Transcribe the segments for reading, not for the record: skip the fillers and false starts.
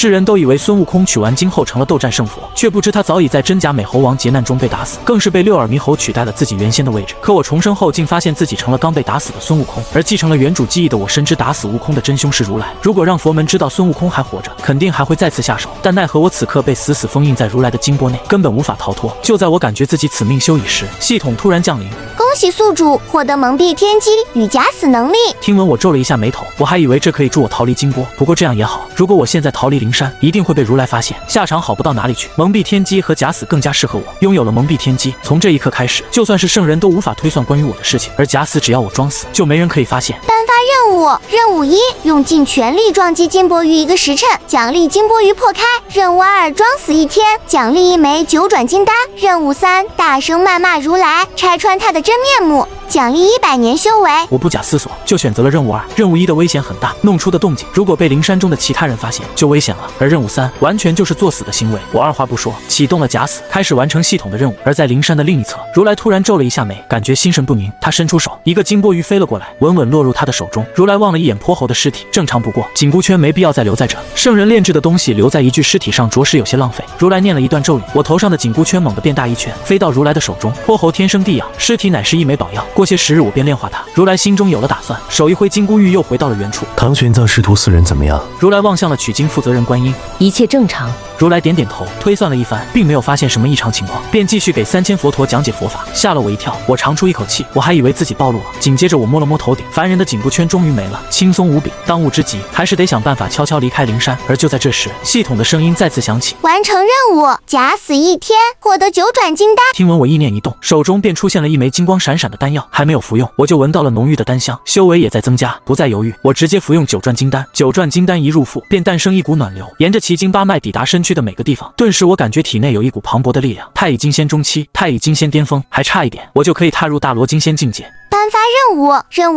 世人都以为孙悟空取完经后成了斗战胜佛，却不知他早已在真假美猴王劫难中被打死，更是被六耳猕猴取代了自己原先的位置。可我重生后，竟发现自己成了刚被打死的孙悟空，而继承了原主记忆的我，深知打死悟空的真凶是如来。如果让佛门知道孙悟空还活着，肯定还会再次下手，但奈何我此刻被死死封印在如来的金钵内，根本无法逃脱。就在我感觉自己此命休矣时，系统突然降临。恭喜宿主获得蒙蔽天机与假死能力。听闻我皱了一下眉头，我还以为这可以助我逃离金钵，不过这样也好，如果我现在逃离灵山，一定会被如来发现，下场好不到哪里去。蒙蔽天机和假死更加适合我，拥有了蒙蔽天机，从这一刻开始，就算是圣人都无法推算关于我的事情，而假死只要我装死，就没人可以发现。颁发任务：任务1，用尽全力撞击金钵鱼1个时辰，奖励金钵鱼破开；任务2，装死1天，奖励1枚九转金丹；任务3，大声谩骂如来，拆穿他的真面目，奖励100年修为。我不假思索就选择了任务2。任务1的危险很大，弄出的动静如果被灵山中的其他人发现就危险了，而任务3完全就是作死的行为。我二话不说启动了假死，开始完成系统的任务。而在灵山的另一侧，如来突然皱了一下眉，感觉心神不宁，他伸出手，一个金钵鱼飞了过来，稳稳落入他的手中。如来望了一眼泼猴的尸体，正常不过，紧箍圈没必要再留在这，圣人炼制的东西留在一具尸体上着实有些浪费。如来念了一段咒语，我头上的紧箍圈猛地变大一圈，飞到如来的手中。泼猴天生地养，尸体乃是一枚宝药，过些时日我便炼化它。如来心中有了打算，手一挥，金箍玉又回到了原处。唐玄奘师徒4人怎么样？如来望向了取经负责人观音，一切正常。如来点点头，推算了一番，并没有发现什么异常情况，便继续给3000佛陀讲解佛法，吓了我一跳。我长出一口气，我还以为自己暴露了。紧接着我摸了摸头顶，凡人的紧箍圈终于没了，轻松无比。当务之急还是得想办法悄悄离开灵山。而就在这时，系统的声音再次响起：完成任务，假死1天，获得9转金丹。听闻我意念一动，手中便出现了一枚金光闪闪的丹药，还没有服用，我就闻到了浓郁的丹香，修为也在增加。不再犹豫，我直接服用9转金丹。9转金丹一入腹，便诞生一股暖流，沿着奇经八脉抵达身躯的每个地方。顿时我感觉体内有一股磅礴的力量，太乙金仙中期，太乙金仙巅峰，还差一点，我就可以踏入大罗金仙境界。颁发任务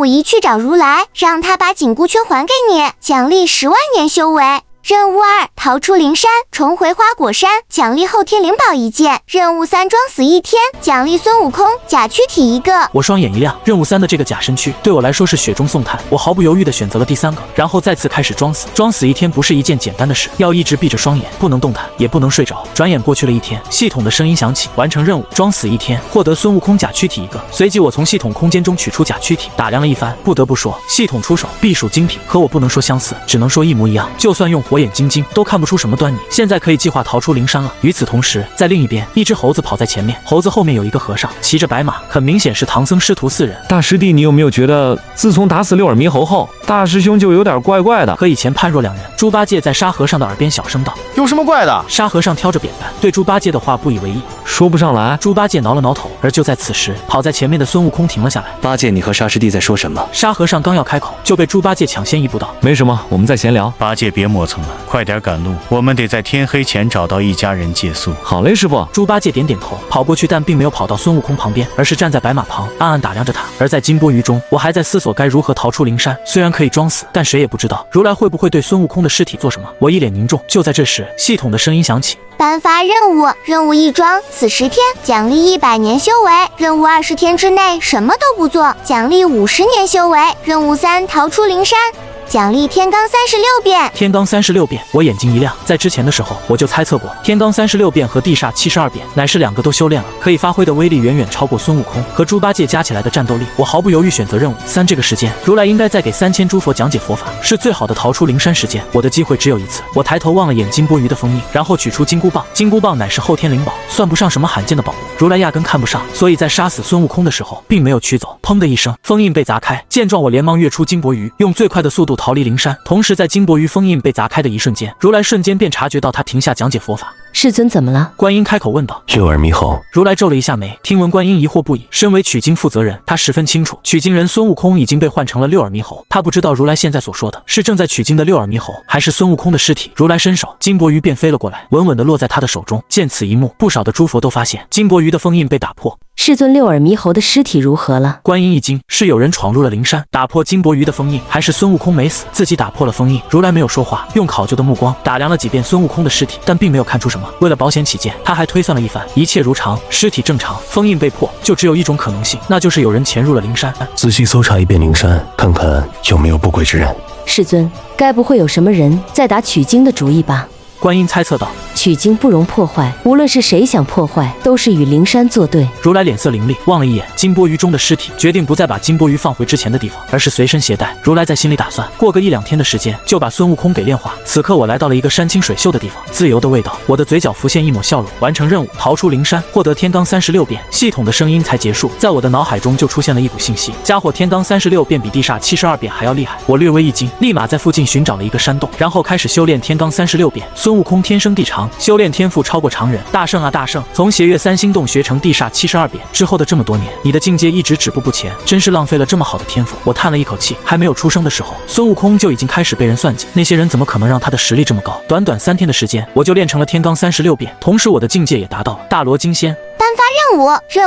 1，去找如来，让他把紧箍圈还给你，奖励10万年修为。任务2，逃出灵山，重回花果山，奖励后天灵宝1件。任务3，装死1天，奖励孙悟空假躯体1个。我双眼一亮，任务3的这个假身躯对我来说是雪中送炭，我毫不犹豫地选择了第3个，然后再次开始装死。装死1天不是一件简单的事，要一直闭着双眼，不能动弹，也不能睡着。转眼过去了1天，系统的声音响起：完成任务，装死1天，获得孙悟空假躯体1个。随即我从系统空间中取出假躯体，打量了一番，不得不说，系统出手必属精品，和我不能说相似，只能说一模一样。就算用火眼金睛都看不出什么端倪。现在可以计划逃出灵山了。与此同时，在另一边，一只猴子跑在前面，猴子后面有一个和尚，骑着白马，很明显是唐僧师徒4人。大师弟，你有没有觉得自从打死六耳猕猴后，大师兄就有点怪怪的？和以前判若两人。猪八戒在沙和尚的耳边小声道：有什么怪的？沙和尚挑着扁担，对猪八戒的话不以为意，说不上来。猪八戒挠了挠头。而就在此时，跑在前面的孙悟空停了下来。八戒，你和沙师弟在说什么？沙和尚刚要开口，就被猪八戒抢先一步道：没什么，我们在闲聊。八戒别磨蹭了，快点赶路，我们得在天黑前找到一家人借宿。好嘞，师傅。猪八戒点点头，跑过去，但并没有跑到孙悟空旁边，而是站在白马旁，暗暗打量着他。而在金钵鱼中，我还在思索该如何逃出灵山。虽然可以装死，但谁也不知道如来会不会对孙悟空的尸体做什么。我一脸凝重。就在这时，系统的声音响起：颁发任务，任务1，装死10天，奖励100年修为。任务20天之内什么都不做，奖励50年修为。任务3，逃出灵山，奖励天罡36变。天罡36变，我眼睛一亮。在之前的时候，我就猜测过，天罡36变和地煞72变乃是2个都修炼了，可以发挥的威力远远超过孙悟空和猪八戒加起来的战斗力。我毫不犹豫选择任务3。这个时间，如来应该再给3000诸佛讲解佛法，是最好的逃出灵山时间。我的机会只有一次。我抬头望了眼金钵鱼的封印，然后取出金箍棒。金箍棒乃是后天灵宝，算不上什么罕见的宝物，如来压根看不上，所以在杀死孙悟空的时候，并没有取走。砰的一声，封印被砸开。见状，我连忙跃出金钵鱼，用最快的速度逃离灵山。同时在金钵鱼封印被砸开的一瞬间，如来瞬间便察觉到他停下讲解佛法。世尊怎么了？观音开口问道。六耳猕猴。如来皱了一下眉，听闻观音疑惑不已。身为取经负责人，他十分清楚，取经人孙悟空已经被换成了六耳猕猴。他不知道如来现在所说的是正在取经的六耳猕猴，还是孙悟空的尸体。如来伸手，金钵鱼便飞了过来，稳稳地落在他的手中。见此一幕，不少的诸佛都发现金钵鱼的封印被打破。世尊，六耳猕猴的尸体如何了？观音一惊，是有人闯入了灵山，打破金钵鱼的封印，还是孙悟空没死，自己打破了封印？如来没有说话，用考究的目光打量了几遍孙悟空的尸体，但并没有看出什么。为了保险起见，他还推算了一番，一切如常，尸体正常，封印被破，就只有一种可能性，那就是有人潜入了灵山。仔细搜查一遍灵山，看看有没有不轨之人。世尊，该不会有什么人在打取经的主意吧？观音猜测道：“取经不容破坏，无论是谁想破坏，都是与灵山作对。”如来脸色凌厉，望了一眼金钵盂中的尸体，决定不再把金钵盂放回之前的地方，而是随身携带。如来在心里打算，过个1-2天的时间，就把孙悟空给炼化。此刻我来到了一个山清水秀的地方，自由的味道。我的嘴角浮现一抹笑容，完成任务，逃出灵山，获得天罡36变。系统的声音才结束，在我的脑海中就出现了一股信息：家伙天罡36变比地煞72变还要厉害。我略微一惊，立马在附近寻找了一个山洞，然后开始修炼天罡36变。孙悟空天生地长，修炼天赋超过常人。大圣啊大圣，从邪月3星洞学成地煞72变之后的这么多年，你的境界一直止步不前，真是浪费了这么好的天赋。我叹了一口气，还没有出生的时候，孙悟空就已经开始被人算计，那些人怎么可能让他的实力这么高？短短3天的时间，我就练成了天罡36变，同时我的境界也达到了大罗金仙。颁发任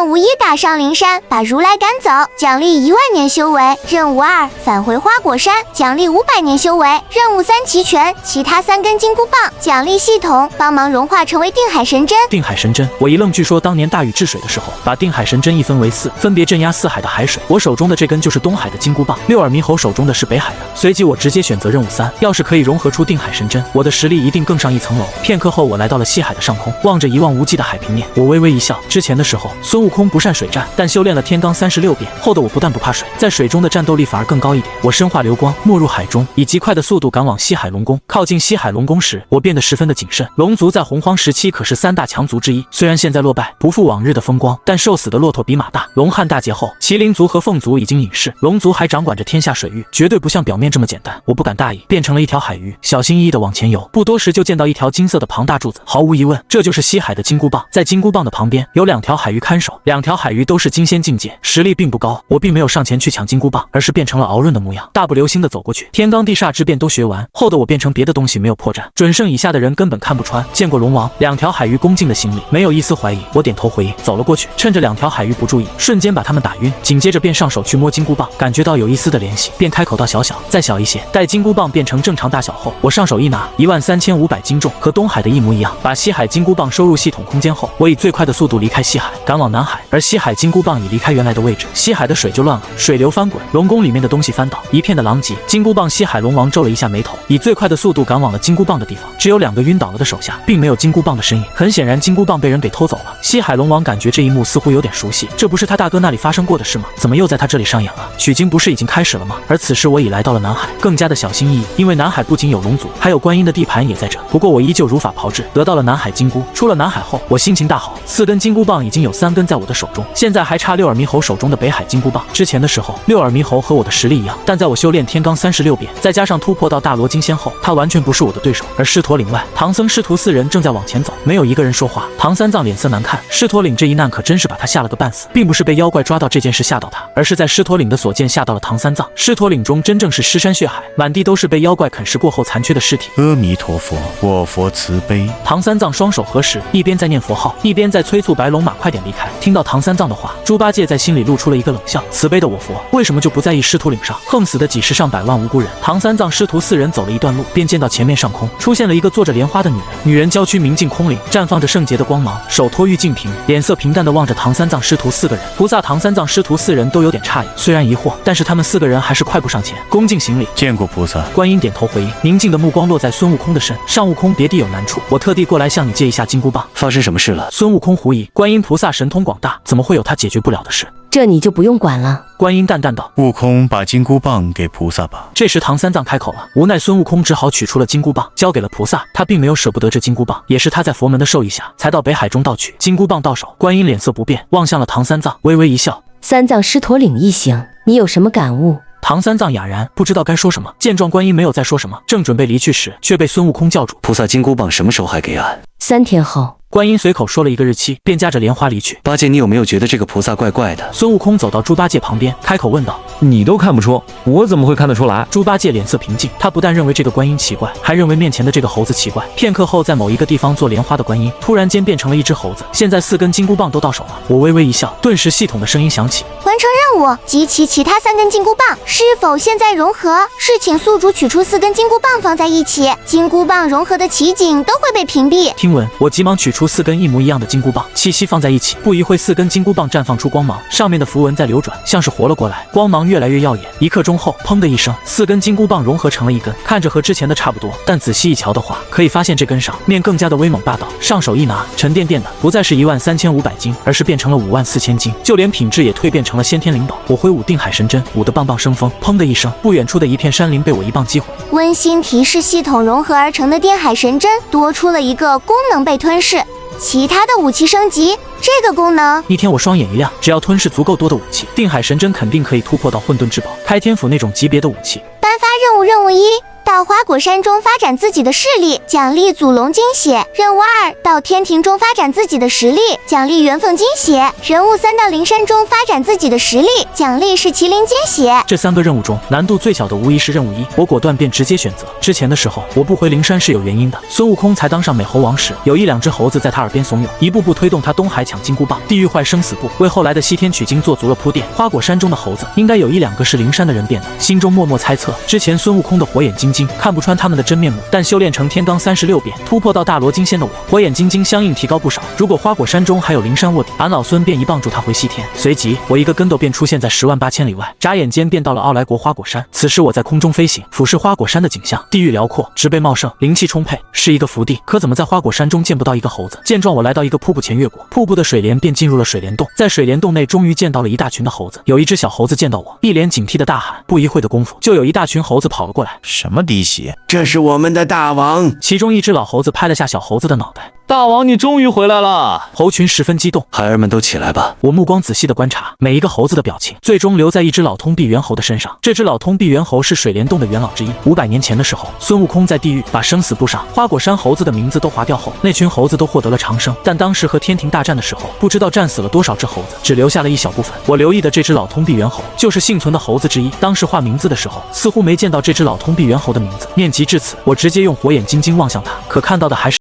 务1：打上灵山，把如来赶走，奖励1万年修为；任务2：返回花果山，奖励500年修为；任务3：齐全，其他3根金箍棒，奖励系统帮忙融化成为定海神针。定海神针，我一愣，据说当年大禹治水的时候，把定海神针一分为4，分别镇压4海的海水。我手中的这根就是东海的金箍棒，六耳猕猴手中的是北海的。随即我直接选择任务3，要是可以融合出定海神针，我的实力一定更上一层楼。片刻后，我来到了西海的上空，望着一望无际的海平面，我微微一笑。之前的时候，孙悟空不善水战，但修炼了天罡36变后的我不但不怕水，在水中的战斗力反而更高一点。我身化流光，没入海中，以极快的速度赶往西海龙宫。靠近西海龙宫时，我变得十分的谨慎。龙族在洪荒时期可是3大强族之一，虽然现在落败，不复往日的风光，但瘦死的骆驼比马大。龙汉大劫后，麒麟族和凤族已经隐世，龙族还掌管着天下水域，绝对不像表面这么简单。我不敢大意，变成了一条海鱼，小心翼翼地往前游。不多时就见到一条金色的庞大柱子，毫无疑问，这就是西海的金箍棒。在金箍棒的旁边有2条海鱼看守，2条海鱼都是金仙境界，实力并不高。我并没有上前去抢金箍棒，而是变成了敖闰的模样，大步流星地走过去。天罡地煞之变都学完后的我变成别的东西没有破绽，准圣以下的人根本看不穿。见过龙王，2条海鱼恭敬的行礼，没有一丝怀疑。我点头回应，走了过去，趁着2条海鱼不注意，瞬间把他们打晕，紧接着便上手去摸金箍棒，感觉到有一丝的联系，便开口道：小小，再小一些。待金箍棒变成正常大小后，我上手一拿，13500斤重，和东海的一模一样。把西海金箍棒收入系统空间后，我以最快的速度离开西海，赶往南海。而西海金箍棒已离开原来的位置，西海的水就乱了，水流翻滚，龙宫里面的东西翻倒，一片的狼藉。金箍棒西海龙王皱了一下眉头，以最快的速度赶往了金箍棒的地方，只有2个晕倒了的手下，并没有金箍棒的身影。很显然，金箍棒被人给偷走了。西海龙王感觉这一幕似乎有点熟悉，这不是他大哥那里发生过的事吗？怎么又在他这里上演了？取经不是已经开始了吗？而此时我已来到了南海，更加的小心翼翼，因为南海不仅有龙族，还有观音的地盘也在这。不过我依旧如法炮制，得到了南海金箍。出了南海后，我心情大好，4根金箍棒已经有3根在我的手中，现在还差六耳猕猴手中的北海金箍棒。之前的时候，六耳猕猴和我的实力一样，但在我修炼天罡36变，再加上突破到大罗金仙后，他完全不是我的对手。而狮驼岭外，唐僧师徒4人正在往前走，没有一个人说话。唐三藏脸色难看，狮驼岭这一难可真是把他吓了个半死，并不是被妖怪抓到这件事吓到他，而是在狮驼岭的所见吓到了唐三藏。狮驼岭中真正是尸山血海，满地都是被妖怪啃食过后残缺的尸体。阿弥陀佛，我佛慈悲。唐三藏双手合十，一边在念佛号，一边在催促白龙马快点离开。听到唐三藏的话，猪八戒在心里露出了一个冷笑，慈悲的我佛为什么就不在意狮驼岭上横死的几十上百万无辜人？唐三藏师徒4人走了一段路，便见到前面上空出现了一个坐着莲花的女人，女人娇躯明净空灵，绽放着圣洁的光芒，手托玉净瓶，脸色平淡地望着唐三藏师徒4个人。菩萨唐三藏师徒4人都有点诧异，虽然疑惑，但是他们4个人还是快步上前，恭敬行礼。见过菩萨。观音点头回应，宁静的目光落在孙悟空的身上。悟空，别地有难处，我特地过来向你借一下金箍棒。发生什么事了？孙悟空狐疑，观音菩萨神通广大，怎么会有他解决不了的事？这你就不用管了。观音淡淡道：悟空，把金箍棒给菩萨吧。这时唐三藏开口了，无奈孙悟空只好取出了金箍棒，交给了菩萨。他并没有舍不得这金箍棒，也是他在佛门的授意下，才到北海中盗取。金箍棒到手，观音脸色不变，望向了唐三藏，微微一笑：三藏狮驼岭一行，你有什么感悟？唐三藏哑然，不知道该说什么。见状，观音没有再说什么，正准备离去时，却被孙悟空叫住：菩萨，金箍棒什么时候还给俺？3天后。观音随口说了一个日期，便夹着莲花离去。八戒，你有没有觉得这个菩萨怪怪的？孙悟空走到猪八戒旁边，开口问道：你都看不出，我怎么会看得出来？猪八戒脸色平静，他不但认为这个观音奇怪，还认为面前的这个猴子奇怪。片刻后，在某一个地方做莲花的观音突然间变成了一只猴子，现在4根金箍棒都到手了。我微微一笑，顿时系统的声音响起：完成任务，集齐其他3根金箍棒，是否现在融合？是请宿主取出4根金箍棒放在一起，金箍棒融合的奇景都会被屏蔽。听闻，我急忙取出4根一模一样的金箍棒，齐齐放在一起。不一会，4根金箍棒绽放出光芒，上面的符文在流转，像是活了过来，光芒越来越耀眼。1刻钟后，砰的一声，4根金箍棒融合成了一根，看着和之前的差不多，但仔细一瞧的话，可以发现这根上面更加的威猛霸道，上手一拿，沉甸甸的，不再是13500金，而是变成了54000金，就连品质也蜕变成了先天灵宝。我挥舞定海神针，舞得棒棒生风，砰的一声，不远处的一片山林被我一棒击毁。温馨提示：系统融合而成的定海神针多出了一个功能被吞噬，其他的武器升级。这个功能，一天我双眼一亮，只要吞噬足够多的武器，定海神针肯定可以突破到混沌至宝、开天斧那种级别的武器。颁发任务1，到花果山中发展自己的势力，奖励祖龙金血。任务2，到天庭中发展自己的实力，奖励元凤金血。任务3，到灵山中发展自己的实力，奖励是麒麟金血。这3个任务中，难度最小的无疑是任务1，我果断便直接选择。之前的时候，我不回灵山是有原因的。孙悟空才当上美猴王时，有1-2只猴子在他耳边怂恿，一步步推动他东海抢金箍棒、地狱坏生死簿，为后来的西天取经做足了铺垫。花果山中的猴子，应该有1-2个是灵山的人变的，心中默默猜测，之前孙悟空的火眼金睛看不穿他们的真面目，但修炼成天罡36变，突破到大罗金仙的我，火眼金睛相应提高不少。如果花果山中还有灵山卧底，俺老孙便一棒助他回西天。随即，我一个跟斗便出现在10万8千里外，眨眼间便到了奥莱国花果山。此时我在空中飞行，俯视花果山的景象，地域辽阔，植被茂盛，灵气充沛，是一个福地。可怎么在花果山中见不到一个猴子？见状，我来到一个瀑布前越过，瀑布的水帘便进入了水帘洞。在水帘洞内，终于见到了一大群的猴子。有一只小猴子见到我，一脸警惕的大喊。不一会的功夫，就有一大群猴子跑了过来。什么滴血？这是我们的大王。其中一只老猴子拍了下小猴子的脑袋。大王，你终于回来了！猴群十分激动，孩儿们都起来吧。我目光仔细地观察每一个猴子的表情，最终留在一只老通臂猿猴的身上。这只老通臂猿猴是水帘洞的元老之一。500年前的时候，孙悟空在地狱把生死簿上花果山猴子的名字都划掉后，那群猴子都获得了长生。但当时和天庭大战的时候，不知道战死了多少只猴子，只留下了一小部分。我留意的这只老通臂猿猴就是幸存的猴子之一。当时画名字的时候，似乎没见到这只老通臂猿猴的名字。念及至此，我直接用火眼金睛望向它，可看到的还是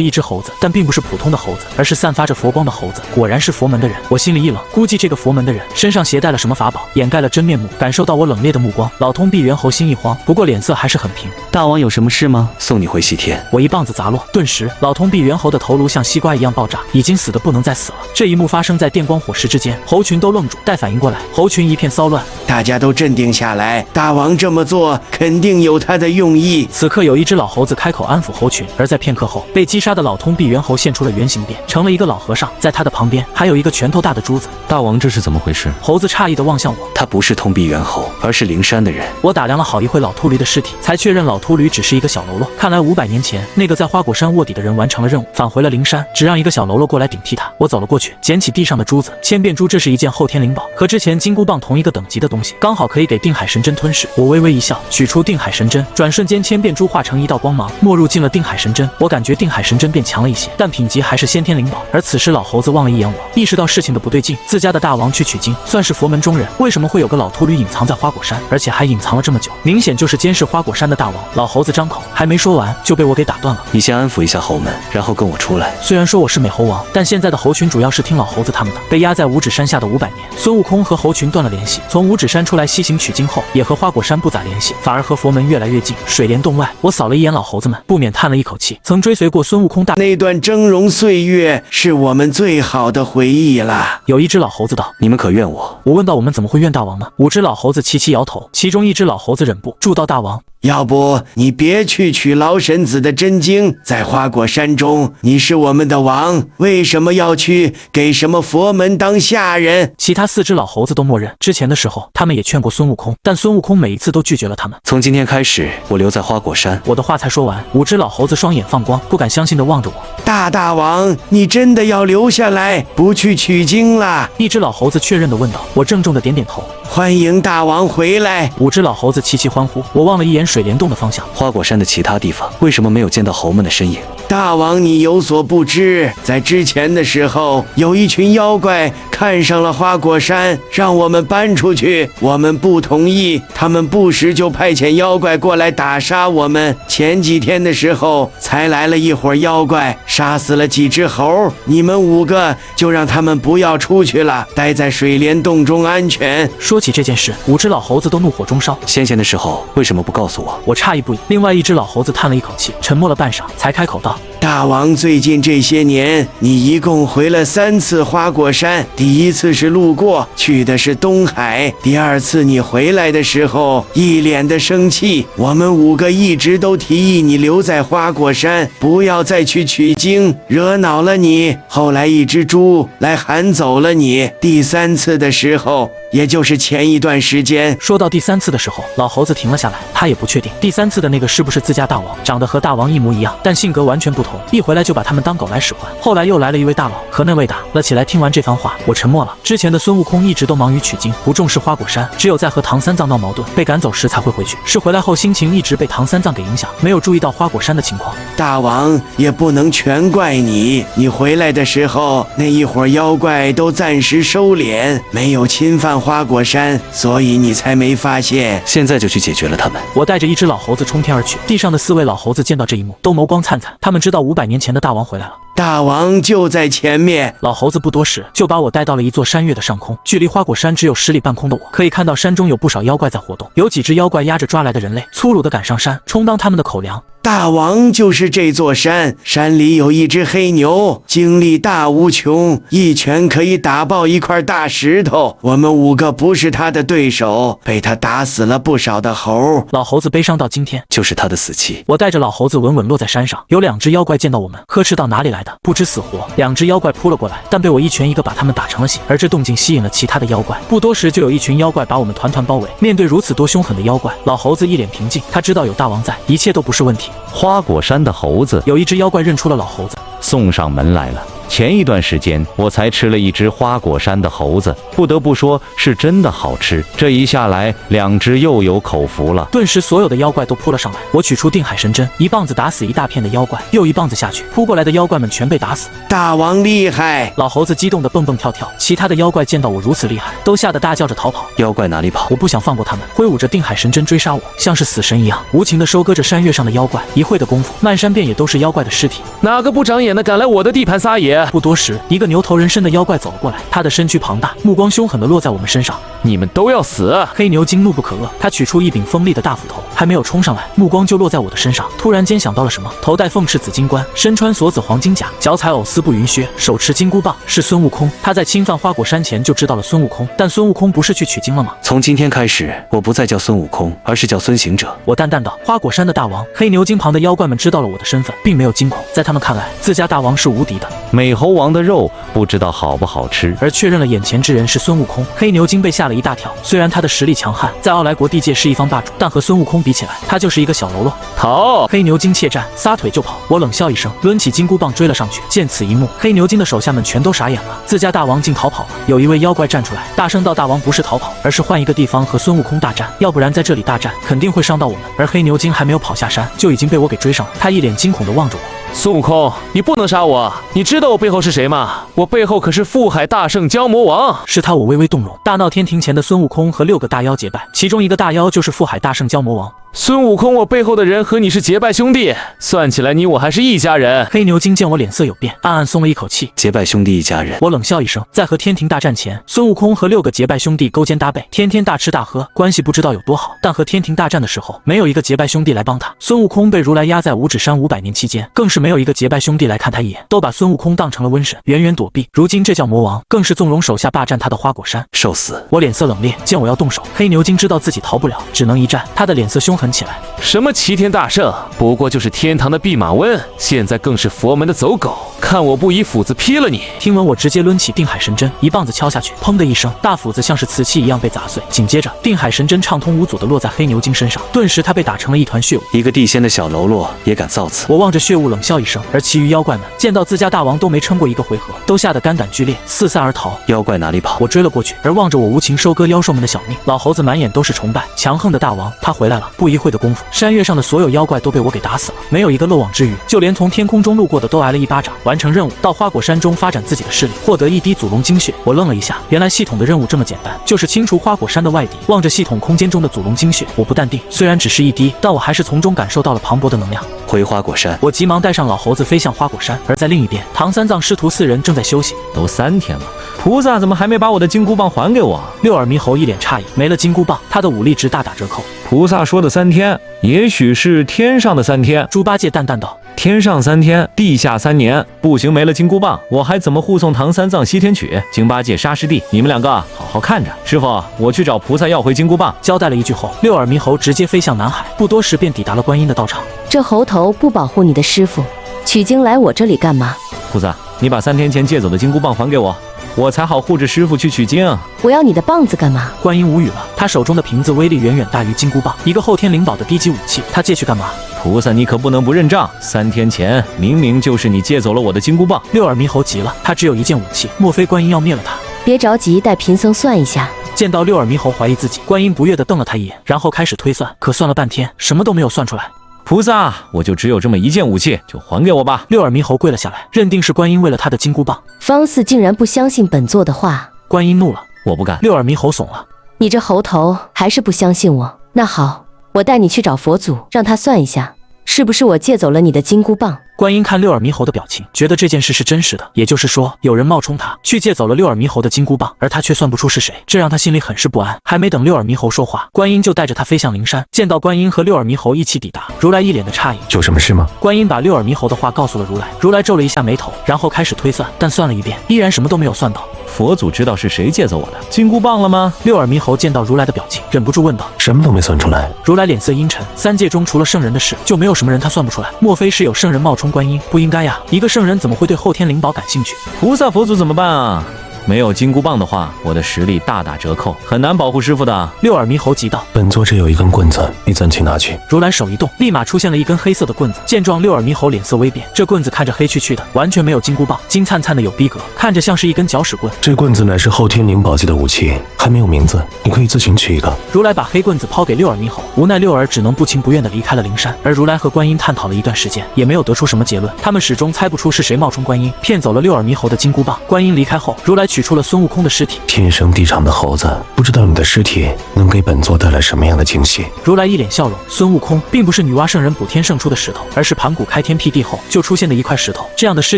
一只猴子，但并不是普通的猴子，而是散发着佛光的猴子。果然是佛门的人，我心里一冷，估计这个佛门的人身上携带了什么法宝，掩盖了真面目。感受到我冷冽的目光，老通臂猿猴心一慌，不过脸色还是很平。大王有什么事吗？送你回西天。我一棒子砸落，顿时老通臂猿猴的头颅像西瓜一样爆炸，已经死得不能再死了。这一幕发生在电光火石之间，猴群都愣住，待反应过来，猴群一片骚乱。大家都镇定下来，大王这么做肯定有他的用意。此刻有一只老猴子开口安抚猴群，而在片刻后，被击杀的老通臂猿猴现出了原形变，成了一个老和尚，在他的旁边还有一个拳头大的珠子。大王这是怎么回事？猴子诧异地望向我，他不是通臂猿猴，而是灵山的人。我打量了好一会老秃驴的尸体，才确认老秃驴只是一个小喽啰。看来500年前那个在花果山卧底的人完成了任务，返回了灵山，只让一个小喽啰过来顶替他。我走了过去，捡起地上的珠子，千变珠，这是一件后天灵宝，和之前金箍棒同一个等级的东西，刚好可以给定海神针吞噬。我微微一笑，取出定海神针，转瞬间千变珠化成一道光芒，没入进了定海神针。我感觉定海神针变强了一些，但品级还是先天灵宝。而此时老猴子望了一眼我，意识到事情的不对劲，自家的大王去取经，算是佛门中人，为什么会有个老秃驴隐藏在花果山，而且还隐藏了这么久？明显就是监视花果山的大王。老猴子张口还没说完，就被我给打断了。你先安抚一下猴们，然后跟我出来。虽然说我是美猴王，但现在的猴群主要是听老猴子他们的。被压在五指山下的500年，孙悟空和猴群断了联系，从五指山出来西行取经后，也和花果山不咋联系，反而和佛门越来越近。水帘洞外，我扫了一眼老猴子们，不免叹了一口气。曾追随过孙悟空大那段峥嵘岁月是我们最好的回忆了。有一只老猴子道：“你们可怨我？”我问道：“我们怎么会怨大王呢？”5只老猴子齐齐摇头，其中一只老猴子忍不住道：“大王，要不你别去取老神子的真经，在花果山中你是我们的王，为什么要去给什么佛门当下人？”其他4只老猴子都默认，之前的时候他们也劝过孙悟空，但孙悟空每一次都拒绝了他们。从今天开始，我留在花果山。我的话才说完，5只老猴子双眼放光，不敢相信地望着我。大王，你真的要留下来，不去取经了？一只老猴子确认地问道。我郑重地点点头。欢迎大王回来。5只老猴子齐齐欢呼。我望了一眼水水帘洞的方向。花果山的其他地方为什么没有见到猴们的身影？大王，你有所不知，在之前的时候，有一群妖怪看上了花果山，让我们搬出去，我们不同意，他们不时就派遣妖怪过来打杀我们。前几天的时候，才来了一伙妖怪，杀死了几只猴，你们5个就让他们不要出去了，待在水帘洞中安全。说起这件事，5只老猴子都怒火中烧。先前的时候为什么不告诉我？我诧异不已。另外1只老猴子叹了一口气，沉默了半晌，才开口道：大王，最近这些年，你一共回了3次花果山。第1次是路过，去的是东海；第2次你回来的时候，一脸的生气。我们5个一直都提议你留在花果山，不要再去取经，惹恼了你。后来一只猪来喊走了你。第3次的时候，也就是前一段时间。说到第3次的时候，老猴子停了下来，他也不确定第3次的那个是不是自家大王，长得和大王一模一样，但性格完全不同，一回来就把他们当狗来使唤。后来又来了一位大佬，和那位打了起来。听完这番话，我沉默了。之前的孙悟空一直都忙于取经，不重视花果山，只有在和唐三藏闹矛盾被赶走时才会回去，是回来后心情一直被唐三藏给影响，没有注意到花果山的情况。大王，也不能全怪你，你回来的时候，那一伙妖怪都暂时收敛，没有侵犯花果山，所以你才没发现。现在就去解决了他们。我带着1只老猴子冲天而去，地上的4位老猴子见到这一幕，都眸光灿灿，他们知道500年前的大王回来了。大王就在前面。老猴子不多时就把我带到了一座山岳的上空，距离花果山只有10里半空的我，可以看到山中有不少妖怪在活动，有几只妖怪压着抓来的人类，粗鲁地赶上山，充当他们的口粮。大王就是这座山，山里有一只黑牛，精力大无穷，一拳可以打爆一块大石头。我们5个不是他的对手，被他打死了不少的猴。老猴子悲伤到今天，就是他的死期。我带着老猴子稳稳落在山上，有2只妖怪见到我们，呵斥到哪里来的，不知死活。2只妖怪扑了过来，但被我一拳一个把他们打成了血。而这动静吸引了其他的妖怪，不多时就有一群妖怪把我们团团包围。面对如此多凶狠的妖怪，老猴子一脸平静，他知道有大王在，一切都不是问题。花果山的猴子，有1只妖怪认出了老猴子，送上门来了。前一段时间我才吃了一只花果山的猴子，不得不说是真的好吃。这一下来，2只又有口福了。顿时所有的妖怪都扑了上来，我取出定海神针，一棒子打死一大片的妖怪，又一棒子下去，扑过来的妖怪们全被打死。大王厉害！老猴子激动的蹦蹦跳跳，其他的妖怪见到我如此厉害，都吓得大叫着逃跑。妖怪哪里跑？我不想放过他们，挥舞着定海神针追杀我，像是死神一样，无情的收割着山岳上的妖怪。一会的功夫，漫山遍野都是妖怪的尸体。哪个不长眼的敢来我的地盘撒野？不多时，一个牛头人身的妖怪走了过来，他的身躯庞大，目光凶狠地落在我们身上。你们都要死！黑牛精怒不可遏，他取出一柄锋利的大斧头，还没有冲上来，目光就落在我的身上。突然间想到了什么，头戴凤翅紫金冠，身穿锁子黄金甲，脚踩藕丝步云靴，手持金箍棒，是孙悟空。他在侵犯花果山前就知道了孙悟空，但孙悟空不是去取经了吗？从今天开始，我不再叫孙悟空，而是叫孙行者。我淡淡道。花果山的大王，黑牛精旁的妖怪们知道了我的身份，并没有惊恐，在他们看来，自家大王是无敌的。美猴王的肉不知道好不好吃，而确认了眼前之人是孙悟空。黑牛精被吓了一大跳，虽然他的实力强悍，在奥莱国地界是一方霸主，但和孙悟空比起来，他就是一个小喽啰。逃！黑牛精怯战，撒腿就跑。我冷笑一声，抡起金箍棒追了上去。见此一幕，黑牛精的手下们全都傻眼了，自家大王竟逃跑了。有一位妖怪站出来，大声道：大王不是逃跑，而是换一个地方和孙悟空大战，要不然在这里大战肯定会伤到我们。而黑牛精还没有跑下山，就已经被我给追上了。他一脸惊恐地望着我。孙悟空，你不能杀我！你知道我背后是谁吗？我背后可是覆海大圣蛟魔王。是他，我微微动容。大闹天庭前的孙悟空和6个大妖结拜，其中一个大妖就是覆海大圣蛟魔王。孙悟空，我背后的人和你是结拜兄弟，算起来你我还是一家人。黑牛精见我脸色有变，暗暗松了一口气。结拜兄弟一家人。我冷笑一声，在和天庭大战前，孙悟空和6个结拜兄弟勾肩搭背，天天大吃大喝，关系不知道有多好。但和天庭大战的时候，没有一个结拜兄弟来帮他。孙悟空被如来压在五指山500年期间，更是没有一个结拜兄弟来看他一眼，都把孙悟空当成了瘟神，远远躲避。如今这叫魔王，更是纵容手下霸占他的花果山，受死！我脸色冷冽，见我要动手，黑牛精知道自己逃不了，只能一战。他的脸色凶狠起来。什么齐天大圣，不过就是天堂的弼马温，现在更是佛门的走狗，看我不以斧子劈了你！听闻我直接抡起定海神针，一棒子敲下去，砰的一声，大斧子像是瓷器一样被砸碎。紧接着，定海神针畅通无阻地落在黑牛精身上，顿时他被打成了一团血雾。一个地仙的小喽啰也敢造次！我望着血雾冷笑一声，而其余妖怪们见到自家大王都没撑过一个回合，都吓得肝胆俱裂，四散而逃。妖怪哪里跑？我追了过去，而望着我无情收割妖兽们的小命，老猴子满眼都是崇拜。强横的大王，他回来了，不不一会的功夫，山岳上的所有妖怪都被我给打死了，没有一个漏网之鱼，就连从天空中路过的都挨了一巴掌。完成任务，到花果山中发展自己的势力，获得1滴祖龙精血。我愣了一下，原来系统的任务这么简单，就是清除花果山的外敌。望着系统空间中的祖龙精血，我不淡定，虽然只是1滴，但我还是从中感受到了磅礴的能量。回花果山，我急忙带上老猴子飞向花果山，而在另一边，唐三藏师徒4人正在休息。都3天了，菩萨怎么还没把我的金箍棒还给我？六耳猕猴一脸诧异，没了金箍棒，他的武力值大打折扣。菩萨说的3天，也许是天上的3天。猪八戒淡淡道：天上3天，地下3年，不行，没了金箍棒，我还怎么护送唐三藏西天取？金八戒、沙师弟，你们2个好好看着。师傅，我去找菩萨要回金箍棒。交代了一句后，六耳猕猴直接飞向南海，不多时便抵达了观音的道场。这猴头不保护你的师傅，取经来我这里干嘛？菩萨，你把3天前借走的金箍棒还给我，我才好护着师傅去取经。我要你的棒子干嘛？观音无语了，他手中的瓶子威力远远大于金箍棒，一个后天灵宝的低级武器，他借去干嘛？菩萨，你可不能不认账，3天前明明就是你借走了我的金箍棒。六耳猕猴急了，他只有1件武器，莫非观音要灭了他？别着急，带贫僧算一下。见到六耳猕猴怀疑自己，观音不悦地瞪了他一眼，然后开始推算，可算了半天，什么都没有算出来。菩萨，我就只有这么1件武器，就还给我吧。六耳猕猴跪了下来，认定是观音为了他的金箍棒。方四竟然不相信本座的话，观音怒了，我不干。六耳猕猴怂了，你这猴头还是不相信我？那好，我带你去找佛祖，让他算一下，是不是我借走了你的金箍棒？观音看六耳猕猴的表情，觉得这件事是真实的，也就是说，有人冒充他去借走了六耳猕猴的金箍棒，而他却算不出是谁，这让他心里很是不安。还没等六耳猕猴说话，观音就带着他飞向灵山。见到观音和六耳猕猴一起抵达，如来一脸的诧异：有什么事吗？观音把六耳猕猴的话告诉了如来，如来皱了一下眉头，然后开始推算，但算了一遍，依然什么都没有算到。佛祖知道是谁借走我的金箍棒了吗？六耳猕猴见到如来的表情，忍不住问道：什么都没算出来。如来脸色阴沉，3界中除了圣人的事，就没有什么人他算不出来，莫非是有圣人冒充观音？不应该呀，一个圣人怎么会对后天灵宝感兴趣？菩萨佛祖怎么办啊？没有金箍棒的话，我的实力大打折扣，很难保护师傅的。六耳猕猴急道：本座这有一根棍子，你暂且拿去。如来手一动，立马出现了一根黑色的棍子。见状，六耳猕猴脸色微变，这棍子看着黑黢黢的，完全没有金箍棒，金灿灿的有逼格，看着像是一根搅屎棍。这棍子乃是后天灵宝界的武器，还没有名字，你可以自行取一个。如来把黑棍子抛给六耳猕猴，无奈六耳只能不情不愿地离开了灵山。而如来和观音探讨了一段时间，也没有得出什么结论，他们始终猜不出是谁冒充观音，骗走了六耳猕猴的金箍棒。观音离开后，如来取出了孙悟空的尸体。天生地长的猴子，不知道你的尸体能给本座带来什么样的惊喜。如来一脸笑容，孙悟空并不是女娲圣人补天圣出的石头，而是盘古开天辟地后就出现的一块石头。这样的尸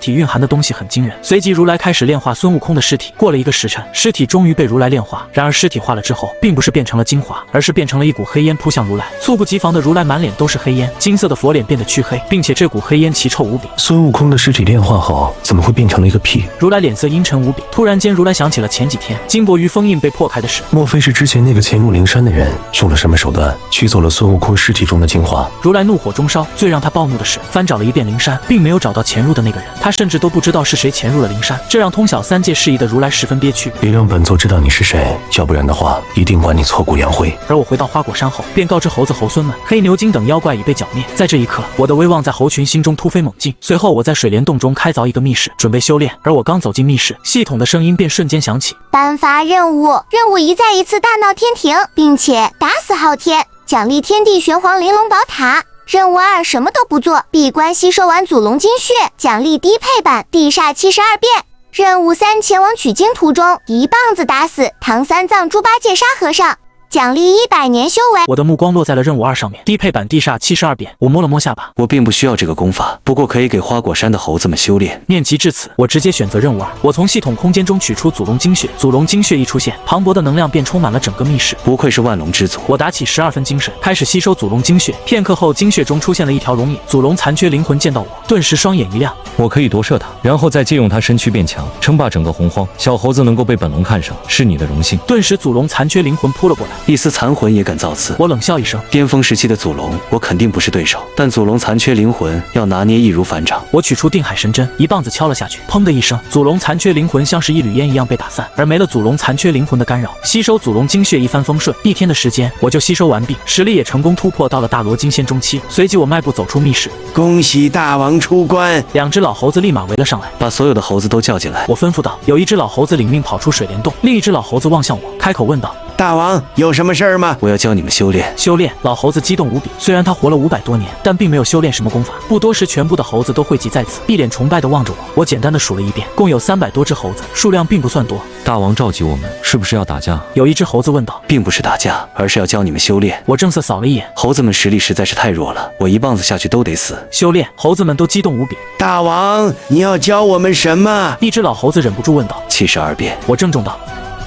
体蕴含的东西很惊人。随即如来开始炼化孙悟空的尸体。过了1个时辰，尸体终于被如来炼化。然而尸体化了之后，并不是变成了精华，而是变成了一股黑烟扑向如来。猝不及防的如来满脸都是黑烟，金色的佛脸变得黢黑，并且这股黑烟奇臭无比。孙悟空的尸体炼化后，怎么会变成了一个屁？如来脸色阴沉无比。突然间，如来想起了前几天金箔鱼封印被破开的事，莫非是之前那个潜入灵山的人用了什么手段取走了孙悟空尸体中的精华？如来怒火中烧。最让他暴怒的是，翻找了一遍灵山，并没有找到潜入的那个人，他甚至都不知道是谁潜入了灵山，这让通晓3界事宜的如来十分憋屈。别让本座知道你是谁，要不然的话，一定管你挫骨扬灰。而我回到花果山后，便告知猴子猴孙们，黑牛精等妖怪已被剿灭。在这一刻，我的威望在猴群心中突飞猛进。随后，我在水帘洞中开凿一个密室，准备修炼。而我刚走进密室，系统的声音便瞬间响起：颁发任务，任务一再一次大闹天庭，并且打死昊天，奖励天地玄黄玲珑宝塔。任务2，什么都不做，闭关吸收完祖龙精血，奖励低配版地煞72变。任务3，前往取经途中，一棒子打死唐三藏、猪八戒、沙和尚，奖励100年修为。我的目光落在了任务2上面，低配版地煞72变。我摸了摸下巴，我并不需要这个功法，不过可以给花果山的猴子们修炼。念及至此，我直接选择任务2。我从系统空间中取出祖龙精血，祖龙精血一出现，磅礴的能量便充满了整个密室。不愧是万龙之祖。我打起12分精神，开始吸收祖龙精血。片刻后，精血中出现了一条龙影。祖龙残缺灵魂见到我，顿时双眼一亮。我可以夺舍它，然后再借用它身躯变强，称霸整个洪荒。小猴子能够被本龙看上，是你的荣幸。顿时，祖龙残缺灵魂扑了过来，一丝残魂也敢造次。我冷笑一声，巅峰时期的祖龙，我肯定不是对手，但祖龙残缺灵魂要拿捏易如反掌。我取出定海神针，一棒子敲了下去，砰的一声，祖龙残缺灵魂像是一缕烟一样被打散，而没了祖龙残缺灵魂的干扰，吸收祖龙精血一帆风顺。1天的时间，我就吸收完毕，实力也成功突破到了大罗金仙中期。随即我迈步走出密室，恭喜大王出关！2只老猴子立马围了上来，把所有的猴子都叫进来。我吩咐道。有1只老猴子领命跑出水帘洞，另一只老猴子望向我，开口问道：大王有什么事儿吗？我要教你们修炼。修炼！老猴子激动无比。虽然他活了500多年，但并没有修炼什么功法。不多时，全部的猴子都汇集在此，一脸崇拜地望着我。我简单的数了一遍，共有300多只猴子，数量并不算多。大王召集我们，是不是要打架？有一只猴子问道。并不是打架，而是要教你们修炼。我正色扫了一眼，猴子们实力实在是太弱了，我一棒子下去都得死。修炼！猴子们都激动无比。大王，你要教我们什么？一只老猴子忍不住问道。72变。我郑重道。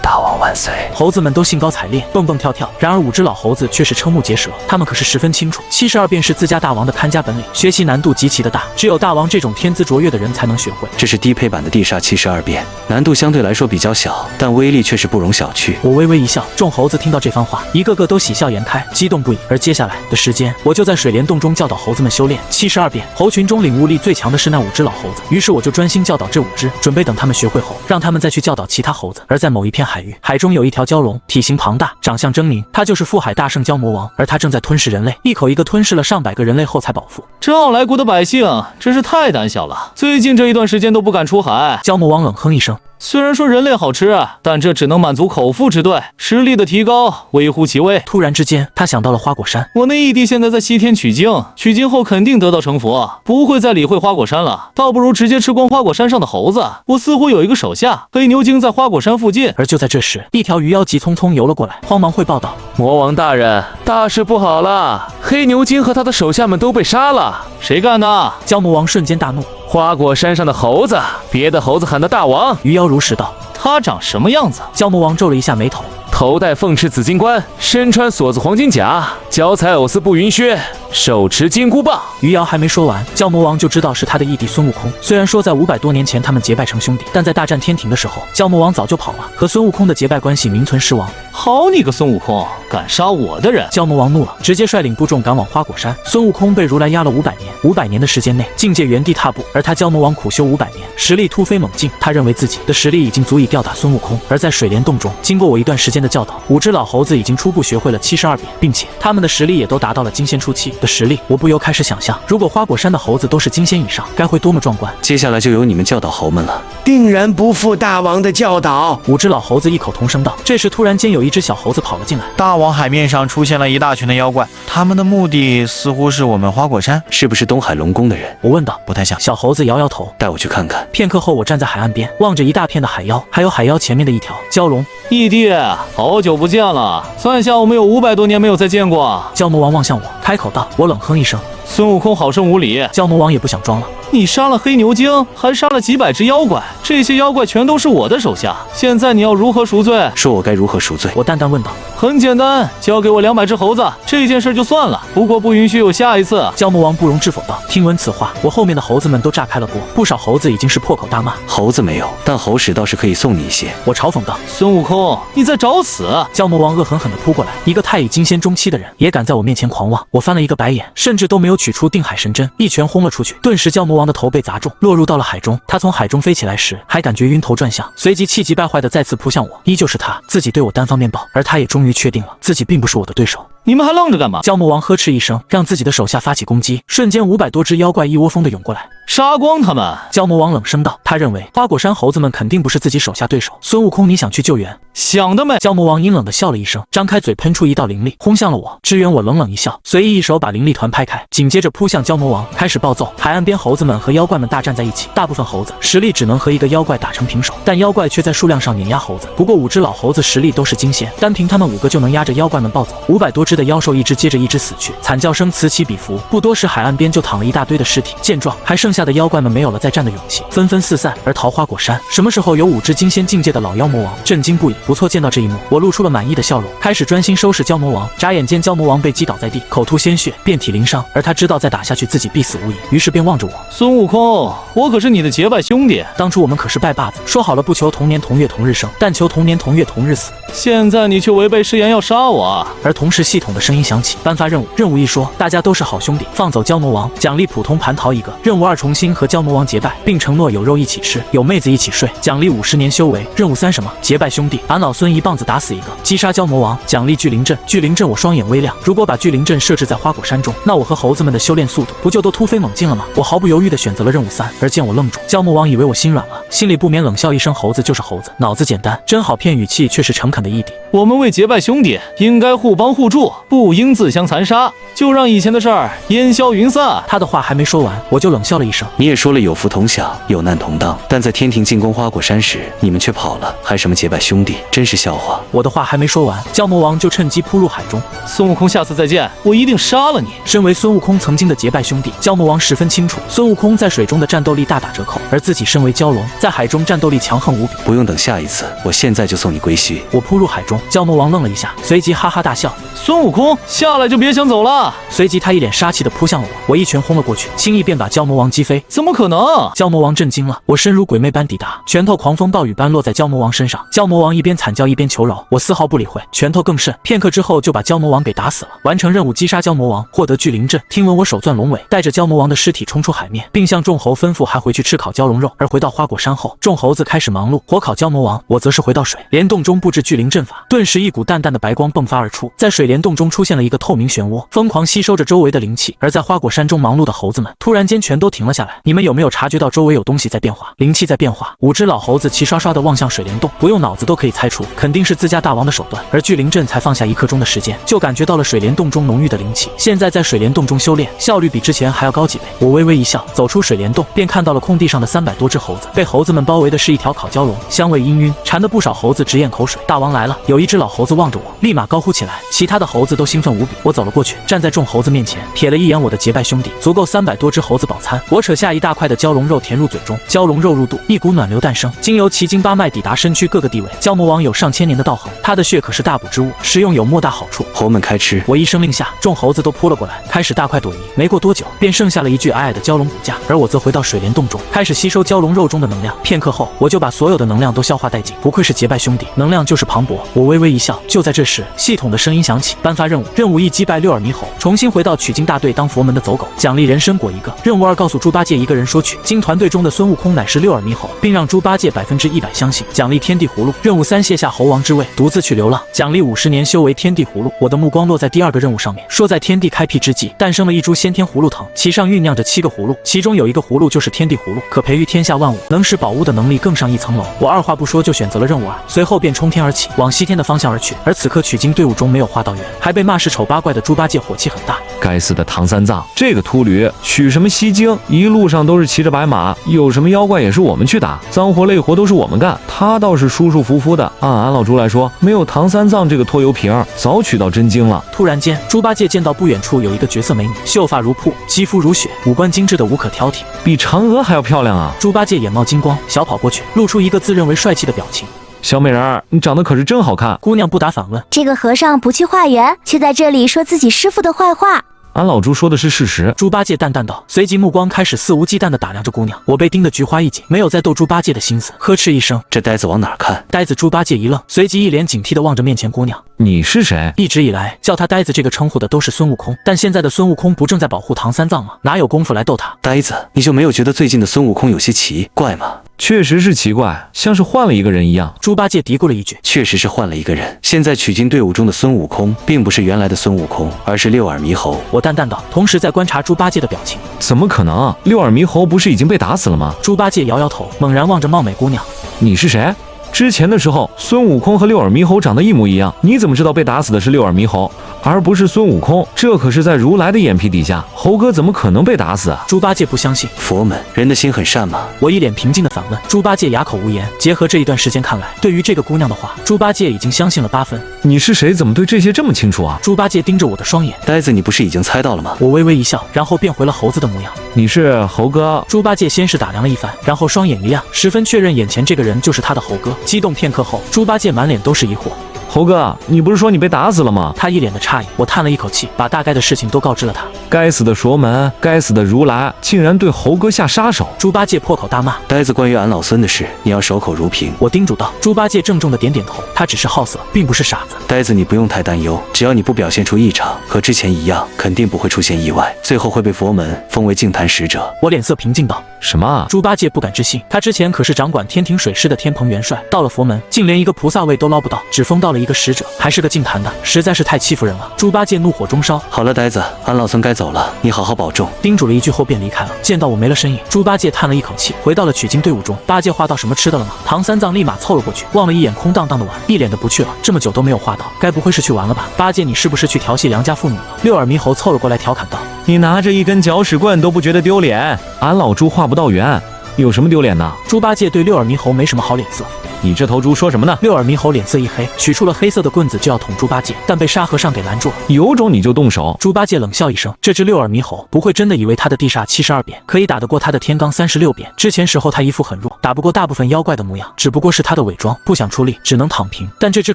大王万岁！猴子们都兴高采烈，蹦蹦跳跳。然而5只老猴子却是瞠目结舌，他们可是十分清楚，72变是自家大王的看家本领，学习难度极其的大，只有大王这种天资卓越的人才能学会。这是低配版的地煞72变，难度相对来说比较小，但威力却是不容小觑。我微微一笑，众猴子听到这番话，一个个都喜笑颜开，激动不已。而接下来的时间，我就在水帘洞中教导猴子们修炼72变。猴群中领悟力最强的是那5只老猴子，于是我就专心教导这5只，准备等他们学会后，让他们再去教导其他猴子。而在某一片海域，海中有一条蛟龙，体型庞大，长相狰狞，它就是覆海大圣蛟魔王，而它正在吞噬人类，一口一个吞噬了上百个人类后才饱腹。这奥莱国的百姓真是太胆小了，最近这一段时间都不敢出海。蛟魔王冷哼一声。虽然说人类好吃，但这只能满足口腹之对，实力的提高微乎其微。突然之间，他想到了花果山。我那义弟现在在西天取经，取经后肯定得道成佛，不会再理会花果山了，倒不如直接吃光花果山上的猴子。我似乎有一个手下黑牛精在花果山附近。而就在这时，一条鱼妖急匆匆游了过来，慌忙汇报道：魔王大人，大事不好了！黑牛精和他的手下们都被杀了。谁干的？蛟魔王瞬间大怒。花果山上的猴子，别的猴子喊他大王。鱼妖如实道。他长什么样子？蛟魔王皱了一下眉头。头戴凤翅紫金冠，身穿锁子黄金甲，脚踩藕丝步云靴，手持金箍棒。余姚还没说完，蛟魔王就知道是他的义弟孙悟空。虽然说在500多年前他们结拜成兄弟，但在大战天庭的时候，蛟魔王早就跑了，和孙悟空的结拜关系名存实亡。好你个孙悟空，敢杀我的人！蛟魔王怒了，直接率领部众赶往花果山。孙悟空被如来压了500年，500年的时间内，境界原地踏步，而他蛟魔王苦修500年，实力突飞猛进。他认为自己的实力已经足以吊打孙悟空。而在水帘洞中，经过我一段时间的教导，5只老猴子已经初步学会了72变，并且他们的实力也都达到了金仙初期的实力。我不由开始想象，如果花果山的猴子都是金仙以上，该会多么壮观。接下来就由你们教导猴们了。定然不负大王的教导。5只老猴子异口同声道。这时突然间有一只小猴子跑了进来。大王海面上出现了一大群的妖怪，他们的目的似乎是我们花果山，是不是东海龙宫的人？我问道。不太像。小猴子摇摇头。带我去看看。片刻后，我站在海岸边，望着一大片的海妖，还有海妖前面的一条蛟龙。义弟，好久不见了，算下我们有500多年没有再见过。蛟魔王望向我，开口道。我冷哼一声。孙悟空好生无礼。蛟魔王也不想装了。你杀了黑牛精，还杀了几百只妖怪，这些妖怪全都是我的手下，现在你要如何赎罪？说我该如何赎罪？我淡淡问道。很简单，交给我200只猴子，这件事就算了，不过不允许有下一次。蛟魔王不容置否道。听闻此话，我后面的猴子们都炸开了锅，不少猴子已经是破口大骂。猴子没有，但猴屎倒是可以送你一些。我嘲讽道。孙悟空，你在找死！蛟魔王恶狠狠地扑过来，一个太乙金仙中期的人也敢在我面前狂妄。我翻了一个白眼，甚至都没有取出定海神针，一拳轰了出去。顿时蛟魔王的头被砸中，落入到了海中。他从海中飞起来时，还感觉晕头转向，随即气急败坏的再次扑向我。依旧是他自己对我单方面爆，而他也终于确定了自己并不是我的对手。你们还愣着干嘛？蛟魔王呵斥一声，让自己的手下发起攻击，瞬间500多只妖怪一窝蜂的涌过来，杀光他们！蛟魔王冷声道。他认为花果山猴子们肯定不是自己手下对手。孙悟空，你想去救援？想得美！蛟魔王阴冷的笑了一声，张开嘴喷出一道灵力，轰向了我。支援我冷冷一笑，随意一手把灵力团拍开，紧接着扑向蛟魔王，开始暴揍。海岸边猴子们和妖怪们大战在一起，大部分猴子实力只能和一个妖怪打成平手，但妖怪却在数量上碾压猴子。不过5只老猴子实力都是金仙，单凭他们5个就能压着妖怪们暴走。500多只的妖兽一只接着一只死去，惨叫声此起彼伏。不多时，海岸边就躺了一大堆的尸体。见状，还剩下的妖怪们没有了再战的勇气，纷纷四散。而桃花果山什么时候有5只金仙境界的老妖魔王？震惊不已。不错，见到这一幕，我露出了满意的笑容，开始专心收拾蛟魔王。眨眼间，蛟魔王被击倒在地，口吐鲜血，遍体鳞伤。而他知道再打下去自己必死无疑，于是便望着我。孙悟空，我可是你的结拜兄弟，当初我们可是拜把子，说好了不求同年同月同日生，但求同年同月同日死。现在你却违背誓言要杀我，而同时系统统的声音响起，颁发任务。任务一说，大家都是好兄弟，放走蛟魔王，奖励普通蟠桃一个。任务二，重新和蛟魔王结拜，并承诺有肉一起吃，有妹子一起睡，奖励50年修为。任务三，什么？结拜兄弟，俺老孙一棒子打死一个。击杀蛟魔王，奖励聚灵阵。聚灵阵我双眼微亮，如果把聚灵阵设置在花果山中，那我和猴子们的修炼速度不就都突飞猛进了吗？我毫不犹豫地选择了任务3，而见我愣住，蛟魔王以为我心软了，心里不免冷笑一声：猴子就是猴子，脑子简单，真好骗，语气却是诚恳的一抵。我们为结拜兄弟，应该互帮互助，不应自相残杀，就让以前的事儿烟消云散。他的话还没说完，我就冷笑了一声。你也说了有福同享，有难同当，但在天庭进攻花果山时，你们却跑了，还什么结拜兄弟，真是笑话。我的话还没说完，蛟魔王就趁机扑入海中。孙悟空，下次再见，我一定杀了你。身为孙悟空曾经的结拜兄弟，蛟魔王十分清楚，孙悟空在水中的战斗力大打折扣，而自己身为蛟龙，在海中战斗力强横无比。不用等下一次，我现在就送你归墟。我扑入海中，蛟魔王愣了一下，随即哈哈大笑。孙悟空，下来就别想走了。随即他一脸杀气地扑向了我，我一拳轰了过去，轻易便把蛟魔王击飞。怎么可能？蛟魔王震惊了，我身如鬼魅般抵达，拳头狂风暴雨般落在蛟魔王身上。蛟魔王一边惨叫一边求饶，我丝毫不理会，拳头更甚，片刻之后就把蛟魔王给打死了。完成任务，击杀蛟魔王，获得聚灵阵。听闻我手攥龙尾，带着蛟魔王的尸体冲出海面，并向众猴吩咐还回去吃烤蛟龙肉。而回到花果山后，众猴子开始忙碌火烤蛟魔王，我则是回到水帘洞中布置聚灵阵法。顿时一股淡淡的白光迸发而出，在水帘洞中出现了一个透明漩涡，疯狂吸收着周围的灵气。而在花果山中忙碌的猴子们突然间全都停了下来。你们有没有察觉到周围有东西在变化，灵气在变化？5只老猴子齐刷刷地望向水帘洞，不用脑子都可以猜出，肯定是自家大王的手段。而聚灵阵才放下1刻钟的时间，就感觉到了水帘洞中浓郁的灵气。现在在水帘洞中修炼，效率比之前还要高几倍。我微微一笑，走出水帘洞，便看到了空地上的300多只猴子，被猴子们包围的是一条烤蛟龙，香味氤氲，馋得不少猴子直咽口水。大王来了！有1只老猴子望着我，立马高呼起来，其他的猴子都兴奋无比。我走了过去，站在众猴子面前，瞥了一眼我的结拜兄弟，足够300多只猴子饱餐。我扯下一大块的蛟龙肉填入嘴中，蛟龙肉入肚，一股暖流诞生，经由奇经8脉抵达身躯各个地位。蛟魔王有上千年的道行，他的血可是大补之物，食用有莫大好处。猴们开吃！我一声令下，众猴子都扑了过来，开始大快朵颐。没过多久，便剩下了一具矮矮的蛟龙骨架，而我则回到水帘洞中，开始吸收蛟龙肉中的能量。片刻后，我就把所有的能量都消化殆尽。不愧是结拜兄弟，能量就是磅礴。我微微一笑。就在这时，系统的声音响起，颁发任务：任务1，击败6耳猕猴，重新回到取经大队当佛门的走狗，奖励人参果1个。任务2，告诉猪八戒一个人说去，经团队中的孙悟空乃是6耳猕猴，并让猪八戒100%相信，奖励天地葫芦。任务3，卸下猴王之位，独自去流浪，奖励50年修为天地葫芦。我的目光落在第2个任务上面，说在天地开辟之际，诞生了一株先天葫芦藤，其上酝酿着7个葫芦，其中有1个葫芦就是天地葫芦，可培育天下万物，能使宝物的能力更上一层楼。我二话不说就选择了任务2，随后便冲天而起，往西天的方向而去。而此刻取经队伍中没有画道员，还被骂是丑八怪的猪八戒火气很大。该死的唐三藏，这个秃驴取什么西经，一路上都是骑着白马，有什么妖怪也是我们去打，脏活累活都是我们干，他倒是舒舒服服的。按俺老猪来说，没有唐三藏这个拖油瓶，早取到真经了。突然间，猪八戒见到不远处有一个绝色美女，秀发如瀑，肌肤如雪，五官精致的无可挑剔，比嫦娥还要漂亮啊！猪八戒眼冒金光，小跑过去，露出一个自认为帅气的表情。小美人儿，你长得可是真好看。姑娘不答反问。这个和尚不去化缘，却在这里说自己师父的坏话。俺老猪说的是事实。猪八戒淡淡道，随即目光开始肆无忌惮地打量着姑娘。我被盯得菊花一紧，没有再逗猪八戒的心思，呵斥一声：这呆子往哪儿看？呆子猪八戒一愣，随即一脸警惕地望着面前姑娘。你是谁？一直以来叫他呆子这个称呼的都是孙悟空，但现在的孙悟空不正在保护唐三藏吗？哪有功夫来逗他？呆子，你就没有觉得最近的孙悟空有些奇怪吗？确实是奇怪，像是换了一个人一样。猪八戒嘀咕了一句：确实是换了一个人。现在取经队伍中的孙悟空，并不是原来的孙悟空，而是6耳猕猴。我淡淡道，同时在观察猪八戒的表情。怎么可能？6耳猕猴不是已经被打死了吗？猪八戒摇摇头，猛然望着貌美姑娘。你是谁？之前的时候，孙悟空和6耳猕猴长得一模一样，你怎么知道被打死的是6耳猕猴，而不是孙悟空？这可是在如来的眼皮底下，猴哥怎么可能被打死啊？猪八戒不相信。佛门人的心很善吗？我一脸平静的反问。猪八戒哑口无言。结合这一段时间看来，对于这个姑娘的话，猪八戒已经相信了8分。你是谁？怎么对这些这么清楚啊？猪八戒盯着我的双眼。呆子，你不是已经猜到了吗？我微微一笑，然后变回了猴子的模样。你是猴哥？猪八戒先是打量了一番，然后双眼一亮，十分确认眼前这个人就是他的猴哥。激动片刻后，猪八戒满脸都是疑惑。猴哥，你不是说你被打死了吗？他一脸的诧异，我叹了一口气，把大概的事情都告知了他。该死的佛门，该死的如来，竟然对猴哥下杀手！猪八戒破口大骂：呆子，关于俺老孙的事，你要守口如瓶。我叮嘱道。猪八戒郑重的点点头，他只是好色，并不是傻子。呆子，你不用太担忧，只要你不表现出异常，和之前一样，肯定不会出现意外，最后会被佛门封为净坛使者。我脸色平静道。什么？猪八戒不敢置信，他之前可是掌管天庭水师的天蓬元帅，到了佛门竟连一个菩萨位都捞不到，只封到了一个使者，还是个净坛的，实在是太欺负人了。猪八戒怒火中烧。好了，呆子，俺老孙该走了，你好好保重。叮嘱了一句后便离开了。见到我没了身影，猪八戒叹了一口气，回到了取经队伍中。八戒画到什么吃的了吗？唐三藏立马凑了过去，望了一眼空荡荡的碗，一脸的不去了。这么久都没有画到，该不会是去玩了吧？八戒，你是不是去调戏良家妇女了？六耳猕猴凑了过来调侃道。你拿着一根搅屎棍都不觉得丢脸？俺老猪画不到圆，有什么丢脸的？猪八戒对六耳猕猴没什么好脸色。你这头猪说什么呢？六耳猕猴脸色一黑，取出了黑色的棍子就要捅猪八戒，但被沙和尚给拦住了。有种你就动手！猪八戒冷笑一声，这只六耳猕猴不会真的以为他的地煞72变可以打得过他的天罡36变。之前时候他一副很弱，打不过大部分妖怪的模样，只不过是他的伪装，不想出力，只能躺平。但这只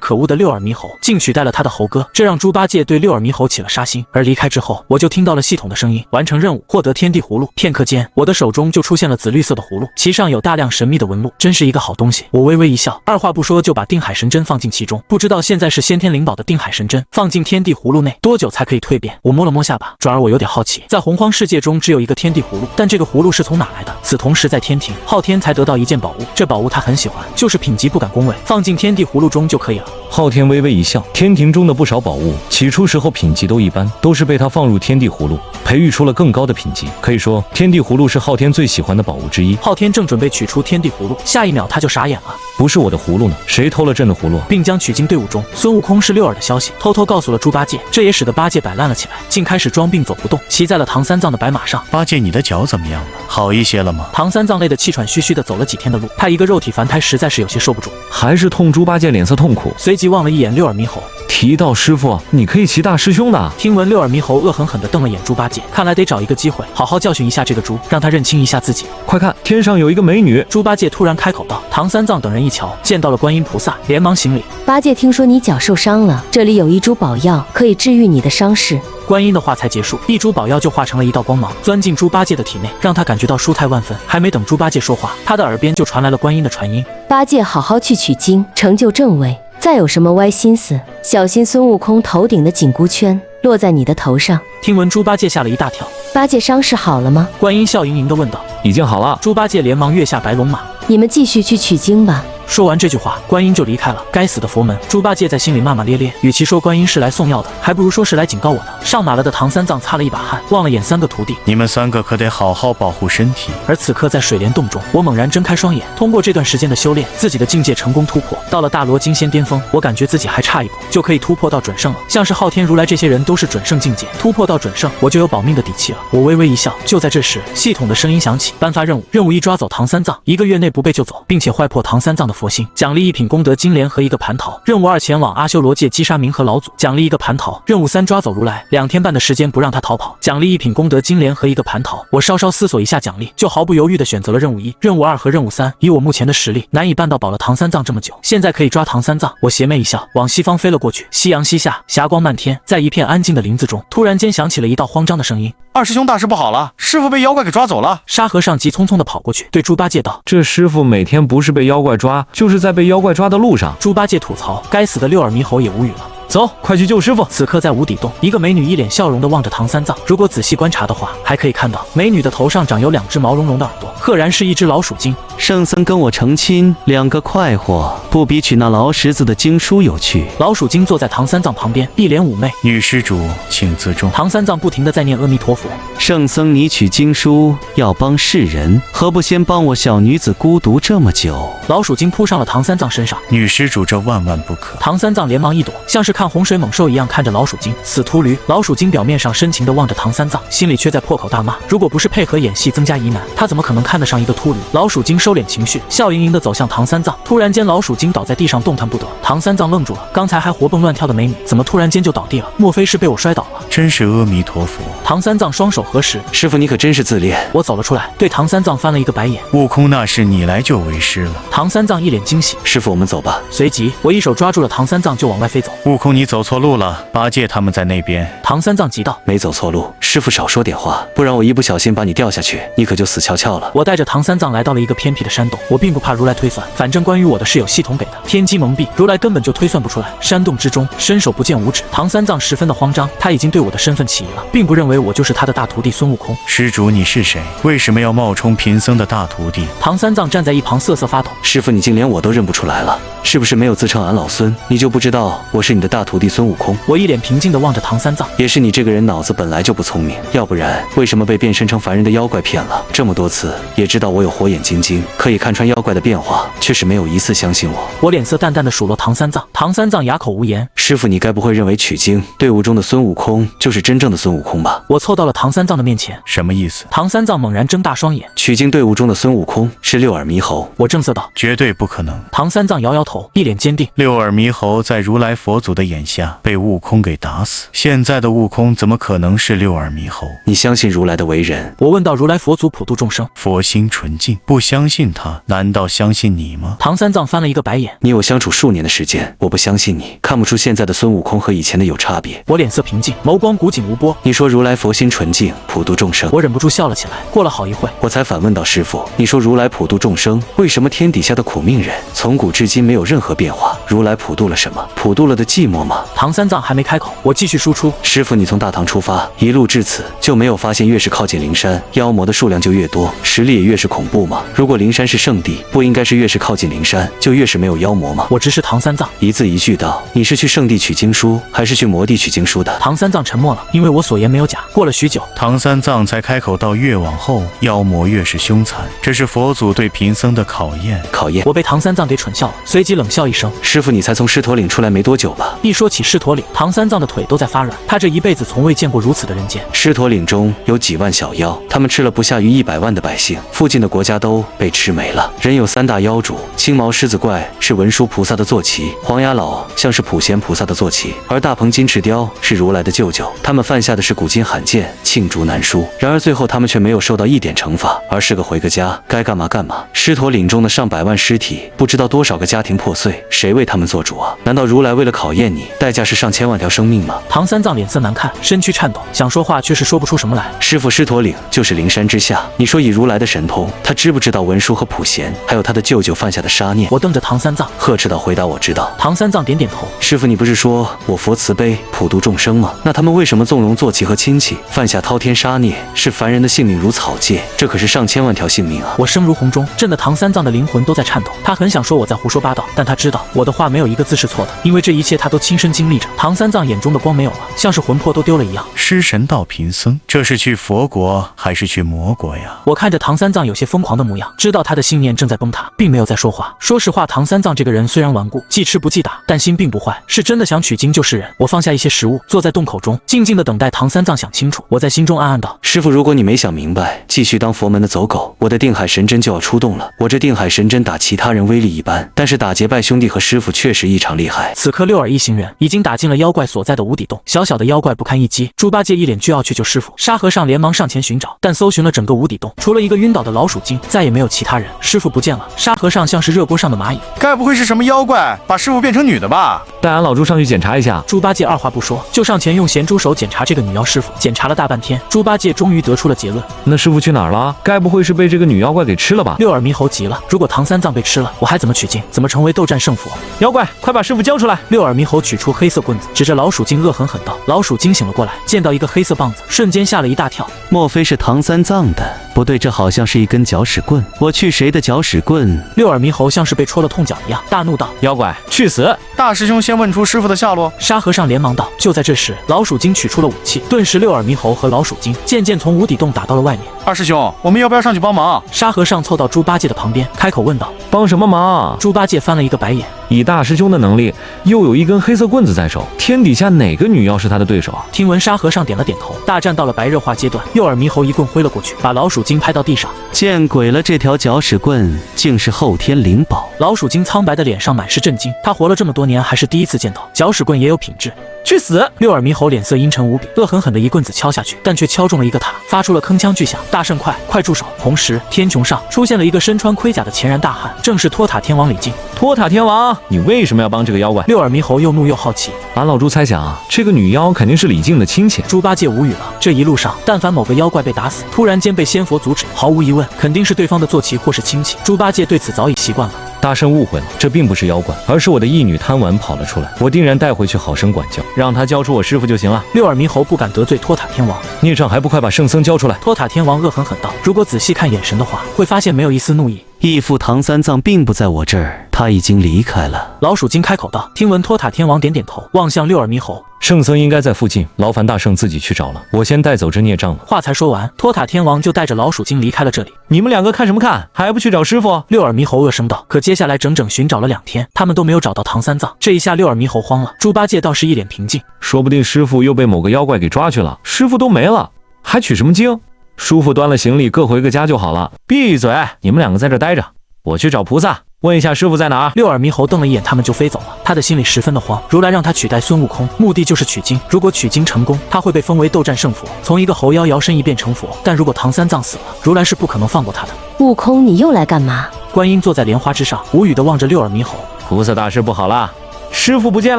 可恶的六耳猕猴竟取代了他的猴哥，这让猪八戒对六耳猕猴起了杀心。而离开之后，我就听到了系统的声音：完成任务，获得天地葫芦。片刻间，我的手中就出现了紫绿色的葫芦，其上有大量神秘的纹路，真是一个好东西。我微微一笑，二话不说就把定海神针放进其中。不知道现在是先天灵宝的定海神针放进天地葫芦内多久才可以蜕变？我摸了摸下巴，转而我有点好奇，在洪荒世界中只有一个天地葫芦，但这个葫芦是从哪来的？此同时在天庭，昊天才得到一件宝物，这宝物他很喜欢，就是品级不敢恭维，放进天地葫芦中就可以了。昊天微微一笑，天庭中的不少宝物，起初时候品级都一般，都是被他放入天地葫芦，培育出了更高的品级。可以说，天地葫芦是昊天最喜欢的宝物之一。昊天正准备取出天地葫芦，下一秒他就傻眼了。不是我的葫芦呢？谁偷了朕的葫芦？并将取经队伍中孙悟空是六耳的消息偷偷告诉了猪八戒，这也使得八戒摆烂了起来，竟开始装病走不动，骑在了唐三藏的白马上。八戒，你的脚怎么样了？好一些了吗？唐三藏累得气喘吁吁的走了几天的路，他一个肉体凡胎实在是有些受不住，还是痛。猪八戒脸色痛苦，随即望了一眼六耳猕猴，提到师傅，你可以骑大师兄的。听闻六耳猕猴恶狠狠地瞪了眼猪八戒，看来得找一个机会好好教训一下这个猪，让他认清一下自己。快看，天上有一个美女！猪八戒突然开口道。唐三藏等人一瞧，见到了观音菩萨，连忙行礼。八戒，听说你脚受伤了，这里有一株宝药，可以治愈你的伤势。观音的话才结束，一株宝药就化成了一道光芒，钻进猪八戒的体内，让他感觉到舒泰万分。还没等猪八戒说话，他的耳边就传来了观音的传音：八戒，好好去取经，成就正位。再有什么歪心思，小心孙悟空头顶的紧箍圈落在你的头上。听闻猪八戒吓了一大跳。八戒，伤势好了吗？观音笑盈盈地问道。已经好了。猪八戒连忙跃下白龙马。你们继续去取经吧。说完这句话，观音就离开了。该死的佛门！猪八戒在心里骂骂咧咧，与其说观音是来送药的，还不如说是来警告我的。上马了的唐三藏擦了一把汗，望了眼三个徒弟，你们三个可得好好保护身体。而此刻在水帘洞中，我猛然睁开双眼，通过这段时间的修炼，自己的境界成功突破，到了大罗金仙巅峰。我感觉自己还差一步，就可以突破到准圣了。像是昊天如来这些人都是准圣境界，突破到准圣，我就有保命的底气了。我微微一笑，就在这时，系统的声音响起：颁发任务，任务一，抓走唐三藏，1个月内不被救走，并且坏破唐三藏的佛心，奖励1品功德金莲和1个蟠桃。任务2，前往阿修罗界击杀冥河老祖，奖励1个蟠桃。任务3，抓走如来，2天半的时间不让他逃跑，奖励1品功德金莲和1个蟠桃。我稍稍思索一下奖励，就毫不犹豫地选择了任务1。任务2和任务3，以我目前的实力，难以办到保了唐三藏这么久，现在可以抓唐三藏。我邪魅一笑，往西方飞了过去。夕阳西下，霞光漫天，在一片安静的林子中，突然间响起了一道慌张的声音：二师兄，大事不好了，师傅被妖怪给抓走了。沙和尚急匆匆地跑过去，对猪八戒道：这师傅每天不是被妖怪抓，就是在被妖怪抓的路上。猪八戒吐槽，该死的六耳猕猴也无语了。走，快去救师傅！此刻在无底洞，一个美女一脸笑容地望着唐三藏。如果仔细观察的话，还可以看到美女的头上长有2只毛茸茸的耳朵，赫然是一只老鼠精。圣僧跟我成亲，2个快活，不比取那劳什子的经书有趣。老鼠精坐在唐三藏旁边，一脸妩媚。女施主，请自重。唐三藏不停地在念阿弥陀佛。圣僧，你取经书要帮世人，何不先帮我小女子孤独这么久？老鼠精扑上了唐三藏身上。女施主，这万万不可！唐三藏连忙一躲，像是看洪水猛兽一样看着老鼠精。死秃驴！老鼠精表面上深情地望着唐三藏，心里却在破口大骂。如果不是配合演戏增加疑难，他怎么可能看得上一个秃驴？老鼠精收敛情绪，笑盈盈地走向唐三藏。突然间，老鼠精倒在地上动弹不得。唐三藏愣住了，刚才还活蹦乱跳的美女，怎么突然间就倒地了？莫非是被我摔倒了？真是阿弥陀佛！唐三藏双手合十，师傅你可真是自恋。我走了出来，对唐三藏翻了一个白眼。悟空那是你来救为师了。唐三藏一脸惊喜。师傅，我们走吧。随即我一手抓住了唐三藏，就往外飞走。悟空，你走错路了，八戒他们在那边。唐三藏急道：没走错路，师傅少说点话，不然我一不小心把你掉下去，你可就死翘翘了。我带着唐三藏来到了一个偏僻的山洞，我并不怕如来推算，反正关于我的是有系统给的，天机蒙蔽，如来根本就推算不出来。山洞之中伸手不见五指，唐三藏十分的慌张，他已经对我的身份起疑了，并不认为我就是他的大徒弟孙悟空。施主，你是谁？为什么要冒充贫僧的大徒弟？唐三藏站在一旁瑟瑟发抖。师傅，你竟连我都认不出来了，是不是没有自称俺老孙，你就不知道我是你的大徒弟孙悟空？我一脸平静地望着唐三藏，也是你这个人脑子本来就不聪明，要不然为什么被变身成凡人的妖怪骗了这么多次？也知道我有火眼金睛，可以看穿妖怪的变化，却是没有一次相信我。我脸色淡淡的数落唐三藏，唐三藏哑口无言。师傅，你该不会认为取经队伍中的孙悟空就是真正的孙悟空吧？我凑到了唐三藏的面前。什么意思？唐三藏猛然睁大双眼。取经队伍中的孙悟空是六耳猕猴。我正色道：绝对不可能。唐三藏摇摇头，一脸坚定。六耳猕猴在如来佛祖的眼下被悟空给打死，现在的悟空怎么可能是六耳猕猴？你相信如来的为人？我问道：如来佛祖普度众生，佛心纯净，不相信他，难道相信你吗？唐三藏翻了一个白眼。你我相处数年的时间，我不相信你看不出现在的孙悟空和以前的有差别。我脸色平静，眸光古井无波。你说如来佛心纯净，普度众生，我忍不住笑了起来。过了好一会，我才反问道：师傅，你说如来普度众生，为什么天底下的苦命人从古至今没有任何变化？如来普度了什么？普度了的寂寞吗？唐三藏还没开口，我继续输出。师傅，你从大唐出发，一路至此，就没有发现越是靠近灵山，妖魔的数量就越多，实力也越是恐怖吗？如果灵山是圣地，不应该是越是靠近灵山，就越是没有妖魔吗？我直视唐三藏，一字一句道：你是去圣地取经书，还是去魔地取经书的？唐三藏沉默了，因为我所言没有假。过了许久，唐三藏才开口道：越往后，妖魔越是凶残，这是佛祖对贫僧的考验。考验？我被唐三藏给蠢笑了，随即冷笑一声：师傅，你才从狮驼岭出来没多久吧？一说起狮驼岭，唐三藏的腿都在发软，他这一辈子从未见过如此的人间。狮驼岭中有几万小妖，他们吃了不下于100万的百姓，附近的国家都被吃没了。人有3大妖主，青毛狮子怪是文殊菩萨的坐骑，黄牙老像是普贤菩萨的坐骑，而大鹏金翅雕是如来的舅舅。他们犯下的是古今罕见，罄竹难书。然而最后他们却没有受到一点惩罚，而是个回个家，该干嘛干嘛。狮驼岭中的上百万尸体，不知道多少个家庭破碎，谁为他们做主啊？难道如来为了考验你，代价是上千万条生命吗？唐三藏脸色难看，身躯颤抖，想说话却是说不出什么来。师傅，狮驼岭就是灵山之下，你说以如来的神通，他知不知道文殊和普贤还有他的舅舅犯下的杀孽？我瞪着唐三藏，呵斥道：回答我知道。唐三藏点点头。师傅，你不是说我佛慈悲普度众生吗？那他们为什么纵容坐骑和亲戚，犯下滔天杀孽，视凡人的性命如草芥？这可是上千万条性命啊！我声如洪钟，震得唐三藏的灵魂都在颤抖。他很想说我在胡说八道，但他知道我的话没有一个字是错的，因为这一切他都亲身经历着。唐三藏眼中的光没有了，像是魂魄都丢了一样。失神道贫僧，这是去佛国还是去魔国呀？我看着唐三藏有些疯狂的模样，知道他的信念正在崩塌，并没有再说话。说实话，唐三藏这个人虽然顽固，记吃不记打，但心并不坏，是真的想取经救世人。我放下一些食物，坐在洞口中，静静的等待唐三藏想清楚。我在心中暗暗道：师傅，如果你没想明白，继续当佛门的走狗，我的定海神针就要出动了。我这定海神针打其他人威力一般，但是打结拜兄弟和师傅确实异常厉害。此刻六耳一行人已经打进了妖怪所在的无底洞，小小的妖怪不堪一击。猪八戒一脸倨傲去救师傅，沙和尚连忙上前寻找，但搜寻了整个无底洞，除了一个晕倒的老鼠精，再也没有其他人。师傅不见了，沙和尚像是热锅上的蚂蚁。该不会是什么妖怪把师傅变成女的吧？带俺老猪上去检查一下。猪八戒二话不说就上前用咸猪手检查这个女妖师傅，检查了大半天，猪八戒终于得出了结论：那师傅去哪儿了？该不会是被这个女妖怪给吃了吧？六耳猕猴急了，如果唐三藏被吃了，我还怎么取经？怎么成为斗战胜佛？妖怪，快把师傅交出来！六耳猕猴取出黑色棍子，指着老鼠精恶狠狠道。老鼠惊醒了过来，见到一个黑色棒子，瞬间吓了一大跳。莫非是唐三藏的？不对，这好像是一根搅屎棍。我去谁的搅屎棍？六耳猕猴像是被戳了痛脚一样，大怒道：妖怪，去死！大师兄先问出师傅的下落。沙和尚连忙道。就在这时，老鼠精取出了武器，顿时六耳猕猴和老鼠精渐渐从无底洞打到了外面。二师兄，我们要不要上去帮忙？沙和尚凑到猪八戒的旁边，开口问道：帮什么忙？猪八戒翻了一个白眼。以大师兄的能力，又有一根黑色棍子在手，天底下哪个女妖是他的对手啊？听闻沙和尚点了点头，大战到了白热化阶段，右耳猕猴一棍挥了过去，把老鼠精拍到地上。见鬼了，这条搅屎棍竟是后天灵宝！老鼠精苍白的脸上满是震惊，他活了这么多年，还是第一次见到搅屎棍也有品质。去死！右耳猕猴脸色阴沉无比，恶狠狠的一棍子敲下去，但却敲中了一个塔，发出了铿锵巨响。大圣快住手！同时，天穹上出现了一个身穿盔甲的前然大汉，正是托塔天王李靖。托塔天王，你为什么要帮这个妖怪？右耳猕猴又怒又好奇。俺老猪猜想，这个女妖肯定是李靖的亲戚。猪八戒无语了，这一路上，但凡某个妖怪被打死，突然间被仙佛阻止，毫无疑问，肯定是对方的坐骑或是亲戚。猪八戒对此早已习惯了。大圣误会了，这并不是妖怪，而是我的义女贪玩跑了出来，我定然带回去好生管教，让她交出我师傅就行了。右耳猕猴不敢得罪托塔天王，孽障还不快把圣僧交出来！托塔天王恶狠狠道：“如果仔细看眼神的话，会发现没有一丝怒意。”义父唐三藏并不在我这儿，他已经离开了。老鼠精开口道。听闻托塔天王点点头，望向右耳猕猴。圣僧应该在附近，劳烦大圣自己去找了，我先带走这孽障了。话才说完，托塔天王就带着老鼠精离开了这里。你们两个看什么看？还不去找师傅？右耳猕猴恶声道。可接下来整整寻找了2天，他们都没有找到唐三藏。这一下右耳猕猴慌了。猪八戒倒是一脸平静，说不定师傅又被某个妖怪给抓去了，师傅都没了，还取什么经？叔父端了行李，各回个家就好了。闭嘴！你们两个在这待着，我去找菩萨，问一下师傅在哪儿。右耳猕猴瞪了一眼他们就飞走了，他的心里十分的慌。如来让他取代孙悟空，目的就是取经。如果取经成功，他会被封为斗战胜佛，从一个猴妖摇身一变成佛。但如果唐三藏死了，如来是不可能放过他的。悟空，你又来干嘛？观音坐在莲花之上，无语地望着右耳猕猴。菩萨大师不好啦，师傅不见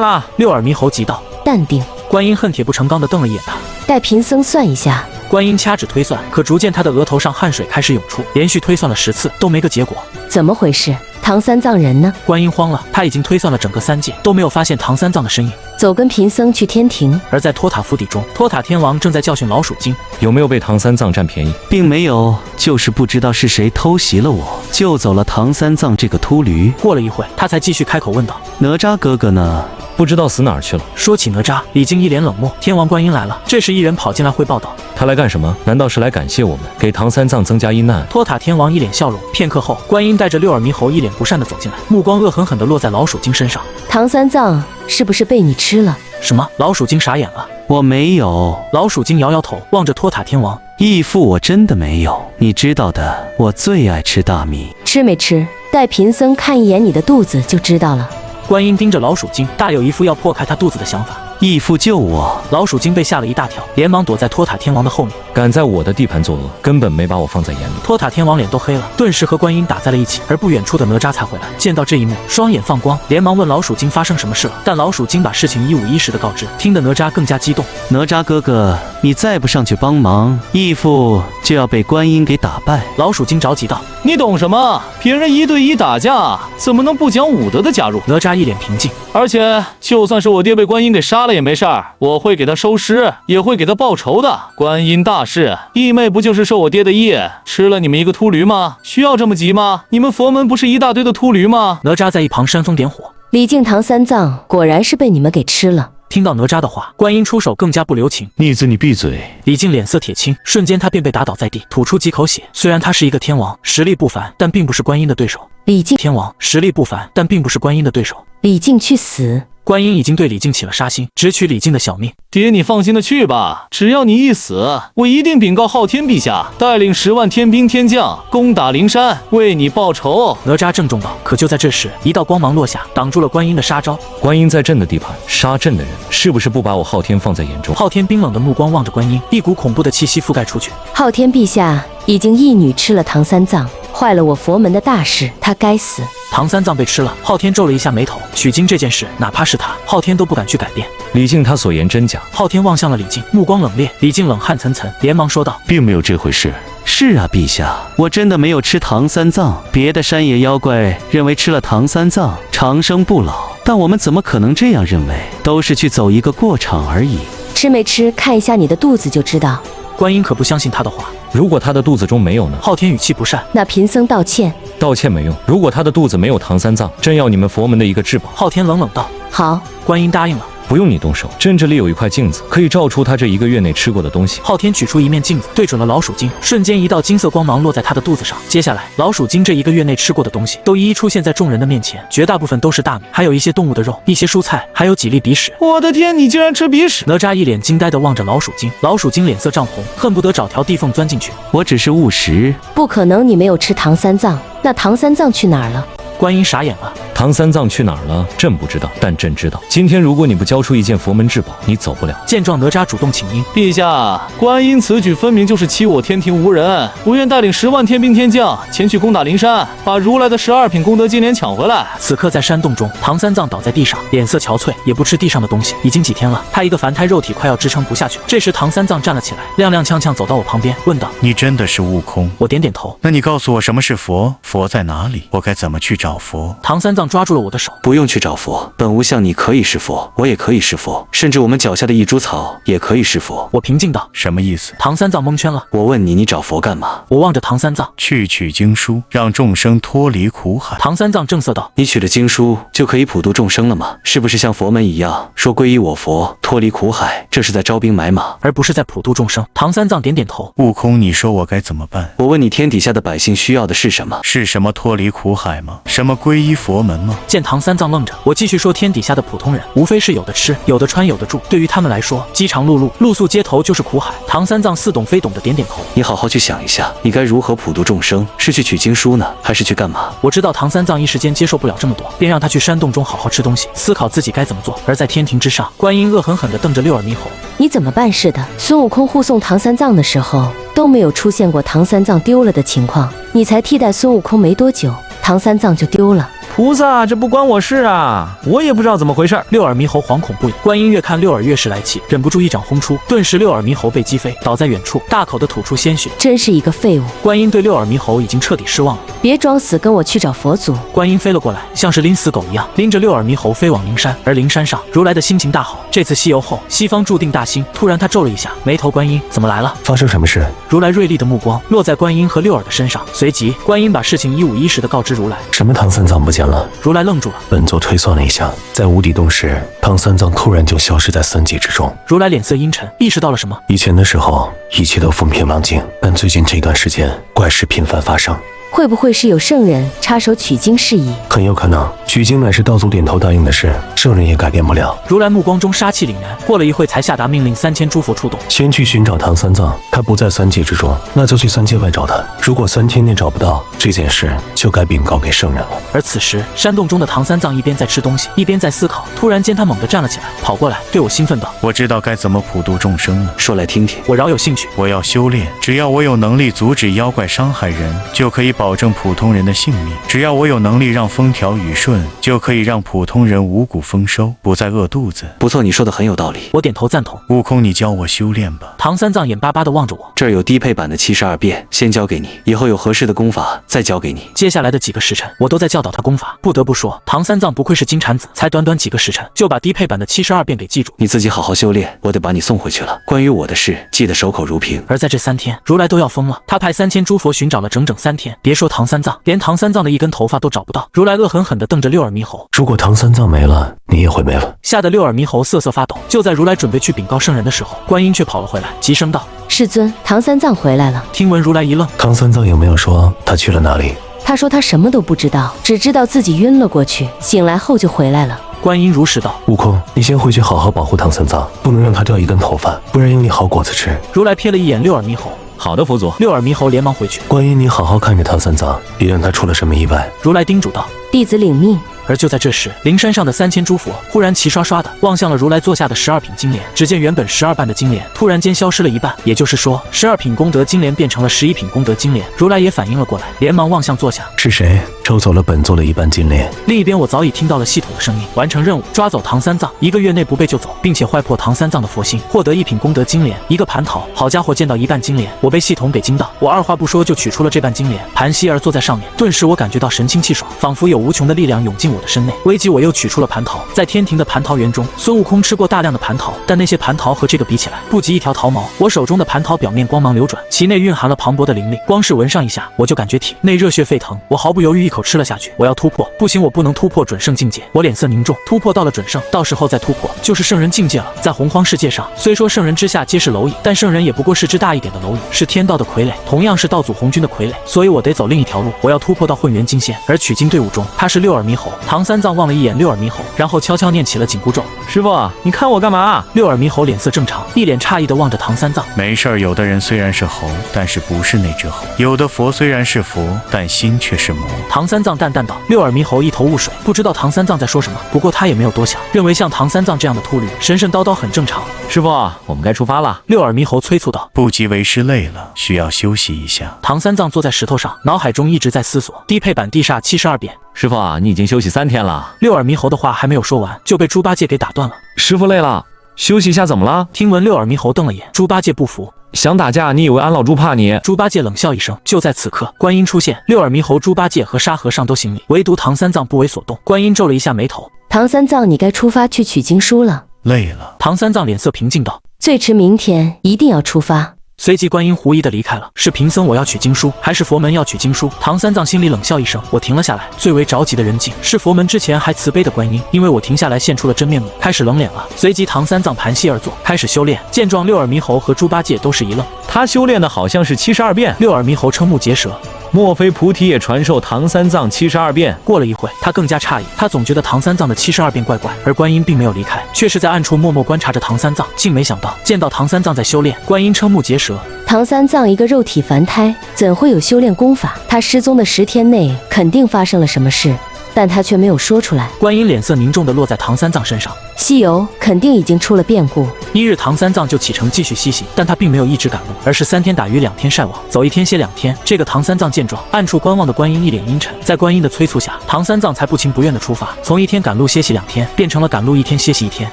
了！右耳猕猴急道。淡定。观音恨铁不成钢地瞪了一眼他。带贫僧算一下。观音掐指推算，可逐渐他的额头上汗水开始涌出，连续推算了10次都没个结果。怎么回事？唐三藏人呢？观音慌了，他已经推算了整个3界，都没有发现唐三藏的身影。走，跟贫僧去天庭。而在托塔府邸中，托塔天王正在教训老鼠精。有没有被唐三藏占便宜？并没有，就是不知道是谁偷袭了我，救走了唐三藏这个秃驴。过了一会，他才继续开口问道：“哪吒哥哥呢？不知道死哪儿去了。”说起哪吒，李靖一脸冷漠。天王观音来了。这时一人跑进来汇报道：“他来干什么？难道是来感谢我们，给唐三藏增加阴难？”托塔天王一脸笑容。片刻后，观音带着右耳猕猴一脸不善地走进来，目光恶狠狠地落在老鼠精身上。唐三藏是不是被你吃了？什么？老鼠精傻眼了。我没有。老鼠精摇摇头，望着托塔天王。义父，我真的没有。你知道的，我最爱吃大米。吃没吃？带贫僧看一眼你的肚子就知道了。观音盯着老鼠精，大有一副要破开他肚子的想法。义父救我！老鼠精被吓了一大跳，连忙躲在托塔天王的后面。敢在我的地盘作恶，根本没把我放在眼里。托塔天王脸都黑了，顿时和观音打在了一起。而不远处的哪吒才回来，见到这一幕，双眼放光，连忙问老鼠精发生什么事了。但老鼠精把事情一五一十的告知，听得哪吒更加激动。哪吒哥哥，你再不上去帮忙，义父就要被观音给打败。老鼠精着急道：“你懂什么？别人1对1打架，怎么能不讲武德的加入？”哪吒一脸平静。而且，就算是我爹被观音给杀了也没事儿，我会给他收尸，也会给他报仇的。观音大士，义妹不就是受我爹的业，吃了你们一个秃驴吗？需要这么急吗？你们佛门不是一大堆的秃驴吗？哪吒在一旁煽风点火。李靖、唐三藏果然是被你们给吃了。听到哪吒的话，观音出手更加不留情。逆子，你闭嘴！李靖脸色铁青，瞬间他便被打倒在地，吐出几口血。虽然他是一个天王，实力不凡，但并不是观音的对手。李靖天王实力不凡，但并不是观音的对手。李靖去死！观音已经对李靖起了杀心，只取李靖的小命。爹，你放心的去吧，只要你一死，我一定禀告昊天陛下，带领10万天兵天将攻打灵山，为你报仇。哪吒郑重道。可就在这时，一道光芒落下，挡住了观音的杀招。观音在朕的地盘，杀朕的人是不是不把我昊天放在眼中？昊天冰冷的目光望着观音，一股恐怖的气息覆盖出去。昊天陛下已经一女吃了唐三藏，坏了我佛门的大事，他该死。唐三藏被吃了，昊天皱了一下眉头。取经这件事，哪怕是他，昊天都不敢去改变。李靖他所言真假？昊天望向了李靖，目光冷冽。李靖冷汗涔涔，连忙说道：“并没有这回事。”是啊，陛下，我真的没有吃唐三藏。别的山野妖怪认为吃了唐三藏长生不老，但我们怎么可能这样认为？都是去走一个过场而已。吃没吃？看一下你的肚子就知道。观音可不相信他的话。如果他的肚子中没有呢？昊天语气不善。那贫僧道歉。道歉没用。如果他的肚子没有唐三藏，朕要你们佛门的一个至宝。昊天冷冷道。好。观音答应了。不用你动手，朕这里有一块镜子，可以照出他这1个月内吃过的东西。昊天取出一面镜子，对准了老鼠精，瞬间一道金色光芒落在他的肚子上。接下来，老鼠精这1个月内吃过的东西都一一出现在众人的面前，绝大部分都是大米，还有一些动物的肉，一些蔬菜，还有几粒鼻屎。我的天，你竟然吃鼻屎！哪吒一脸惊呆地望着老鼠精，老鼠精脸色涨红，恨不得找条地缝钻进去。我只是误食。不可能，你没有吃唐三藏，那唐三藏去哪儿了？观音傻眼了。唐三藏去哪儿了？朕不知道，但朕知道，今天如果你不交出一件佛门至宝，你走不了。见状，哪吒主动请缨。陛下，观音此举分明就是欺我天庭无人，不愿带领10万天兵天将前去攻打灵山，把如来的12品功德金莲抢回来。此刻在山洞中，唐三藏倒在地上，脸色憔悴，也不吃地上的东西。已经几天了，他一个凡胎肉体快要支撑不下去。这时，唐三藏站了起来，踉踉跄跄走到我旁边，问道：“你真的是悟空？”我点点头。那你告诉我什么是佛？佛在哪里？我该怎么去找佛？唐三藏抓住了我的手。不用去找佛，本无像你可以是佛，我也可以是佛，甚至我们脚下的一株草也可以是佛。我平静道：“什么意思？”唐三藏蒙圈了。我问你，你找佛干嘛？我望着唐三藏，去取经书，让众生脱离苦海。唐三藏正色道：“你取了经书就可以普度众生了吗？是不是像佛门一样说皈依我佛，脱离苦海？这是在招兵买马，而不是在普度众生。”唐三藏点点头。悟空，你说我该怎么办？我问你，天底下的百姓需要的是什么？是什么脱离苦海吗？什么皈依佛门吗？见唐三藏愣着，我继续说：天底下的普通人，无非是有的吃，有的穿，有的住。对于他们来说，饥肠辘辘，露宿街头就是苦海。唐三藏似懂非懂的点点头。你好好去想一下，你该如何普度众生？是去取经书呢，还是去干嘛？我知道唐三藏一时间接受不了这么多，便让他去山洞中好好吃东西，思考自己该怎么做。而在天庭之上，观音恶狠狠地瞪着六耳猕猴：“你怎么办事的？”孙悟空护送唐三藏的时候，都没有出现过唐三藏丢了的情况。你才替代孙悟空没多久，唐三藏就丢了。菩萨，这不关我事啊，我也不知道怎么回事。六耳猕猴惶恐不已，观音越看六耳越是来气，忍不住一掌轰出，顿时六耳猕猴被击飞，倒在远处，大口的吐出鲜血。真是一个废物！观音对六耳猕猴已经彻底失望了。别装死，跟我去找佛祖。观音飞了过来，像是拎死狗一样，拎着六耳猕猴飞往灵山。而灵山上，如来的心情大好，这次西游后，西方注定大兴。突然他皱了一下眉头，观音怎么来了？发生什么事？如来锐利的目光落在观音和六耳的身上，随即观音把事情一五一十的告知如来。什么唐三藏不见了？如来愣住了。本座推算了一下，在无底洞时，唐三藏突然就消失在三界之中。如来脸色阴沉，意识到了什么。以前的时候，一切都风平浪静，但最近这段时间，怪事频繁发生。会不会是有圣人插手取经事宜？很有可能，取经乃是道祖点头答应的事，圣人也改变不了。如来目光中杀气凛然，过了一会才下达命令，3000诸佛出动，先去寻找唐三藏。他不在三界之中，那就去三界外找他。如果3天内找不到，这件事就该禀告给圣人了。而此时，山洞中的唐三藏一边在吃东西，一边在思考。突然间，他猛地站了起来，跑过来对我兴奋道：“我知道该怎么普度众生了，说来听听。”我饶有兴趣。我要修炼，只要我有能力阻止妖怪伤害人，就可以保证普通人的性命；只要我有能力让风调雨顺，就可以让普通人五谷丰收，不再饿肚子。不错，你说的很有道理。我点头赞同。悟空，你教我修炼吧。唐三藏眼巴巴地望着我。这儿有低配版的72变，先教给你，以后有合适的功法再教给你。接下来的几个时辰，我都在教导他功法。不得不说，唐三藏不愧是金蝉子，才短短几个时辰就把低配版的72变给记住。你自己好好修炼，我得把你送回去了。关于我的事，记得守口如瓶。而在这3天，如来都要疯了。他派3000诸佛寻找了整整3天，别说唐三藏，连唐三藏的一根头发都找不到。如来恶狠狠地瞪着六耳猕猴：“如果唐三藏没了，你也会没了。”吓得六耳猕猴瑟瑟发抖。就在如来准备去禀告圣人的时候，观音却跑了回来，急声道：“世尊，唐三藏回来了。”听闻如来一愣：“唐三藏有没有说他去了哪里？”他说他什么都不知道，只知道自己晕了过去，醒来后就回来了。观音如实道：“悟空，你先回去好好保护唐三藏，不能让他掉一根头发，不然有你好果子吃。”如来瞥了一眼六耳猕猴：“好的，佛祖。”六耳猕猴连忙回去。观音，你好好看着唐三藏，别让他出了什么意外。如来叮嘱道：“弟子领命。”而就在这时，灵山上的3000诸佛忽然齐刷刷的望向了如来座下的12品金莲。只见原本12瓣的金莲突然间消失了一半，也就是说，12品功德金莲变成了11品功德金莲。如来也反应了过来，连忙望向座下：“是谁抽走了本座的一半金莲？”另一边，我早已听到了系统的声音：“完成任务，抓走唐三藏，1个月内不被救走，并且坏破唐三藏的佛心，获得1品功德金莲，1个蟠桃。”好家伙，见到一半金莲，我被系统给惊到，我二话不说就取出了这半金莲，盘膝而坐在上面。顿时我感觉到神清气爽，仿佛有无穷的力量涌进我的身内。危急我又取出了蟠桃。在天庭的蟠桃园中，孙悟空吃过大量的蟠桃，但那些蟠桃和这个比起来，不及一条桃毛。我手中的蟠桃表面光芒流转，其内蕴含了磅礴的灵力，光是闻上一下，我就感觉体内热血沸腾。我毫不犹豫，一口口吃了下去。我要突破，不行，我不能突破准圣境界。我脸色凝重，突破到了准圣，到时候再突破就是圣人境界了。在洪荒世界上，虽说圣人之下皆是蝼蚁，但圣人也不过是只大一点的蝼蚁，是天道的傀儡，同样是道祖红军的傀儡，所以我得走另一条路。我要突破到混元金仙。而取经队伍中，他是六耳猕猴。唐三藏望了一眼六耳猕猴，然后悄悄念起了紧箍咒。师傅，你看我干嘛？六耳猕猴脸色正常，一脸诧异地望着唐三藏。没事儿，有的人虽然是猴，但是不是那只猴；有的佛虽然是佛，但心却是魔。唐三藏淡淡道。六耳猕猴一头雾水，不知道唐三藏在说什么，不过他也没有多想，认为像唐三藏这样的秃驴神神叨叨很正常。师傅，我们该出发了。六耳猕猴催促道。不急为师，累了，需要休息一下。唐三藏坐在石头上，脑海中一直在思索低配版地煞72变。师傅啊，你已经休息3天了。六耳猕猴的话还没有说完，就被猪八戒给打断了。师傅累了，休息一下怎么了？听闻六耳猕猴瞪了眼，猪八戒不服。想打架？你以为俺老猪怕你？猪八戒冷笑一声。就在此刻，观音出现，六耳猕猴、猪八戒和沙和尚都行礼，唯独唐三藏不为所动。观音皱了一下眉头。唐三藏，你该出发去取经书了。累了。唐三藏脸色平静道。最迟明天一定要出发。随即观音狐疑地离开了。是贫僧我要取经书，还是佛门要取经书？唐三藏心里冷笑一声。我停了下来，最为着急的人竟是佛门之前还慈悲的观音，因为我停下来现出了真面目，开始冷脸了。随即唐三藏盘膝而坐，开始修炼。见状，六耳猕猴和猪八戒都是一愣。他修炼的好像是72变。六耳猕猴瞠目结舌。莫非菩提也传授唐三藏72变？过了一会，他更加诧异，他总觉得唐三藏的72变怪怪，而观音并没有离开，却是在暗处默默观察着唐三藏，竟没想到见到唐三藏在修炼。观音瞠目结舌。唐三藏一个肉体凡胎，怎会有修炼功法？他失踪的10天内肯定发生了什么事，但他却没有说出来。观音脸色凝重地落在唐三藏身上。西游肯定已经出了变故。1日，唐三藏就启程继续西行，但他并没有一直赶路，而是3天打鱼2天晒网，走1天歇2天。这个唐三藏见状，暗处观望的观音一脸阴沉。在观音的催促下，唐三藏才不情不愿地出发，从1天赶路歇息2天，变成了赶路1天歇息1天，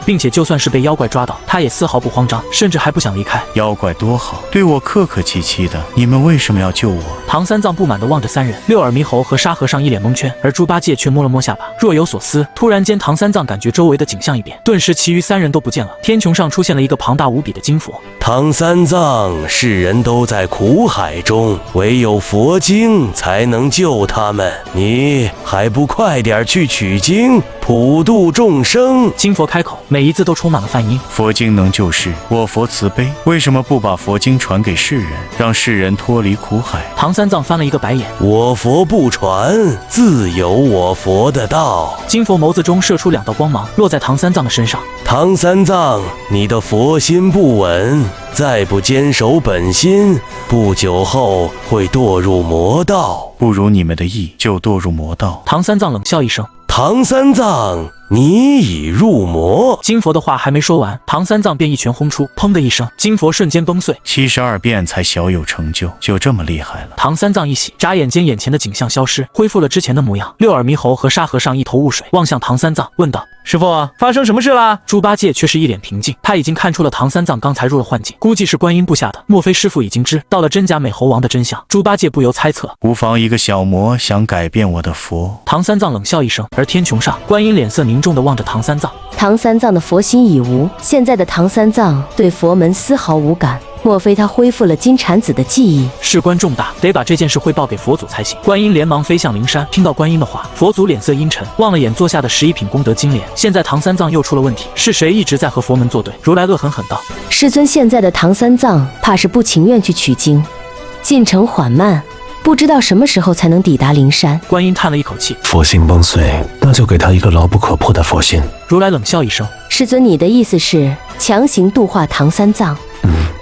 并且就算是被妖怪抓到，他也丝毫不慌张，甚至还不想离开。妖怪多好，对我客客气气的，你们为什么要救我？唐三藏不满地望着3人，六耳猕猴和沙和尚一脸蒙圈，而猪八戒却摸了摸下巴，若有所思。突然间，唐三藏感觉周围的景象一变，顿时其余3人都不见了。天穹上出现了一个庞大无比的金佛。唐三藏，世人都在苦海中，唯有佛经才能救他们，你还不快点去取经，普度众生？金佛开口，每一字都充满了梵音。佛经能救世，我佛慈悲，为什么不把佛经传给世人，让世人脱离苦海？唐三藏翻了一个白眼。我佛不传，自有我佛的道。金佛眸子中射出2道光芒，落在唐三藏的身上。唐三藏，你的佛心不稳，再不坚守本心，不久后会堕入魔道。不如你们的意，就堕入魔道。唐三藏冷笑一声。唐三藏，你已入魔。金佛的话还没说完，唐三藏便一拳轰出，砰的一声，金佛瞬间崩碎。72变才小有成就，就这么厉害了。唐三藏一喜，眨眼间眼前的景象消失，恢复了之前的模样。六耳猕猴和沙和尚一头雾水，望向唐三藏，问道：师傅，发生什么事啦？猪八戒却是一脸平静，他已经看出了唐三藏刚才入了幻境，估计是观音布下的。莫非师傅已经知道了真假美猴王的真相？猪八戒不由猜测，无妨一个小魔想改变我的佛。唐三藏冷笑一声，而天穹上，观音脸色凝重地望着唐三藏。唐三藏的佛心已无，现在的唐三藏对佛门丝毫无感。莫非他恢复了金蝉子的记忆？事关重大，得把这件事汇报给佛祖才行。观音连忙飞向灵山，听到观音的话，佛祖脸色阴沉，望了眼坐下的11品功德金莲。现在唐三藏又出了问题，是谁一直在和佛门作对？如来恶狠狠道：师尊，现在的唐三藏怕是不情愿去取经，进程缓慢，不知道什么时候才能抵达灵山。观音叹了一口气，佛心崩碎，那就给他一个牢不可破的佛心。如来冷笑一声：师尊，你的意思是强行度化唐三藏？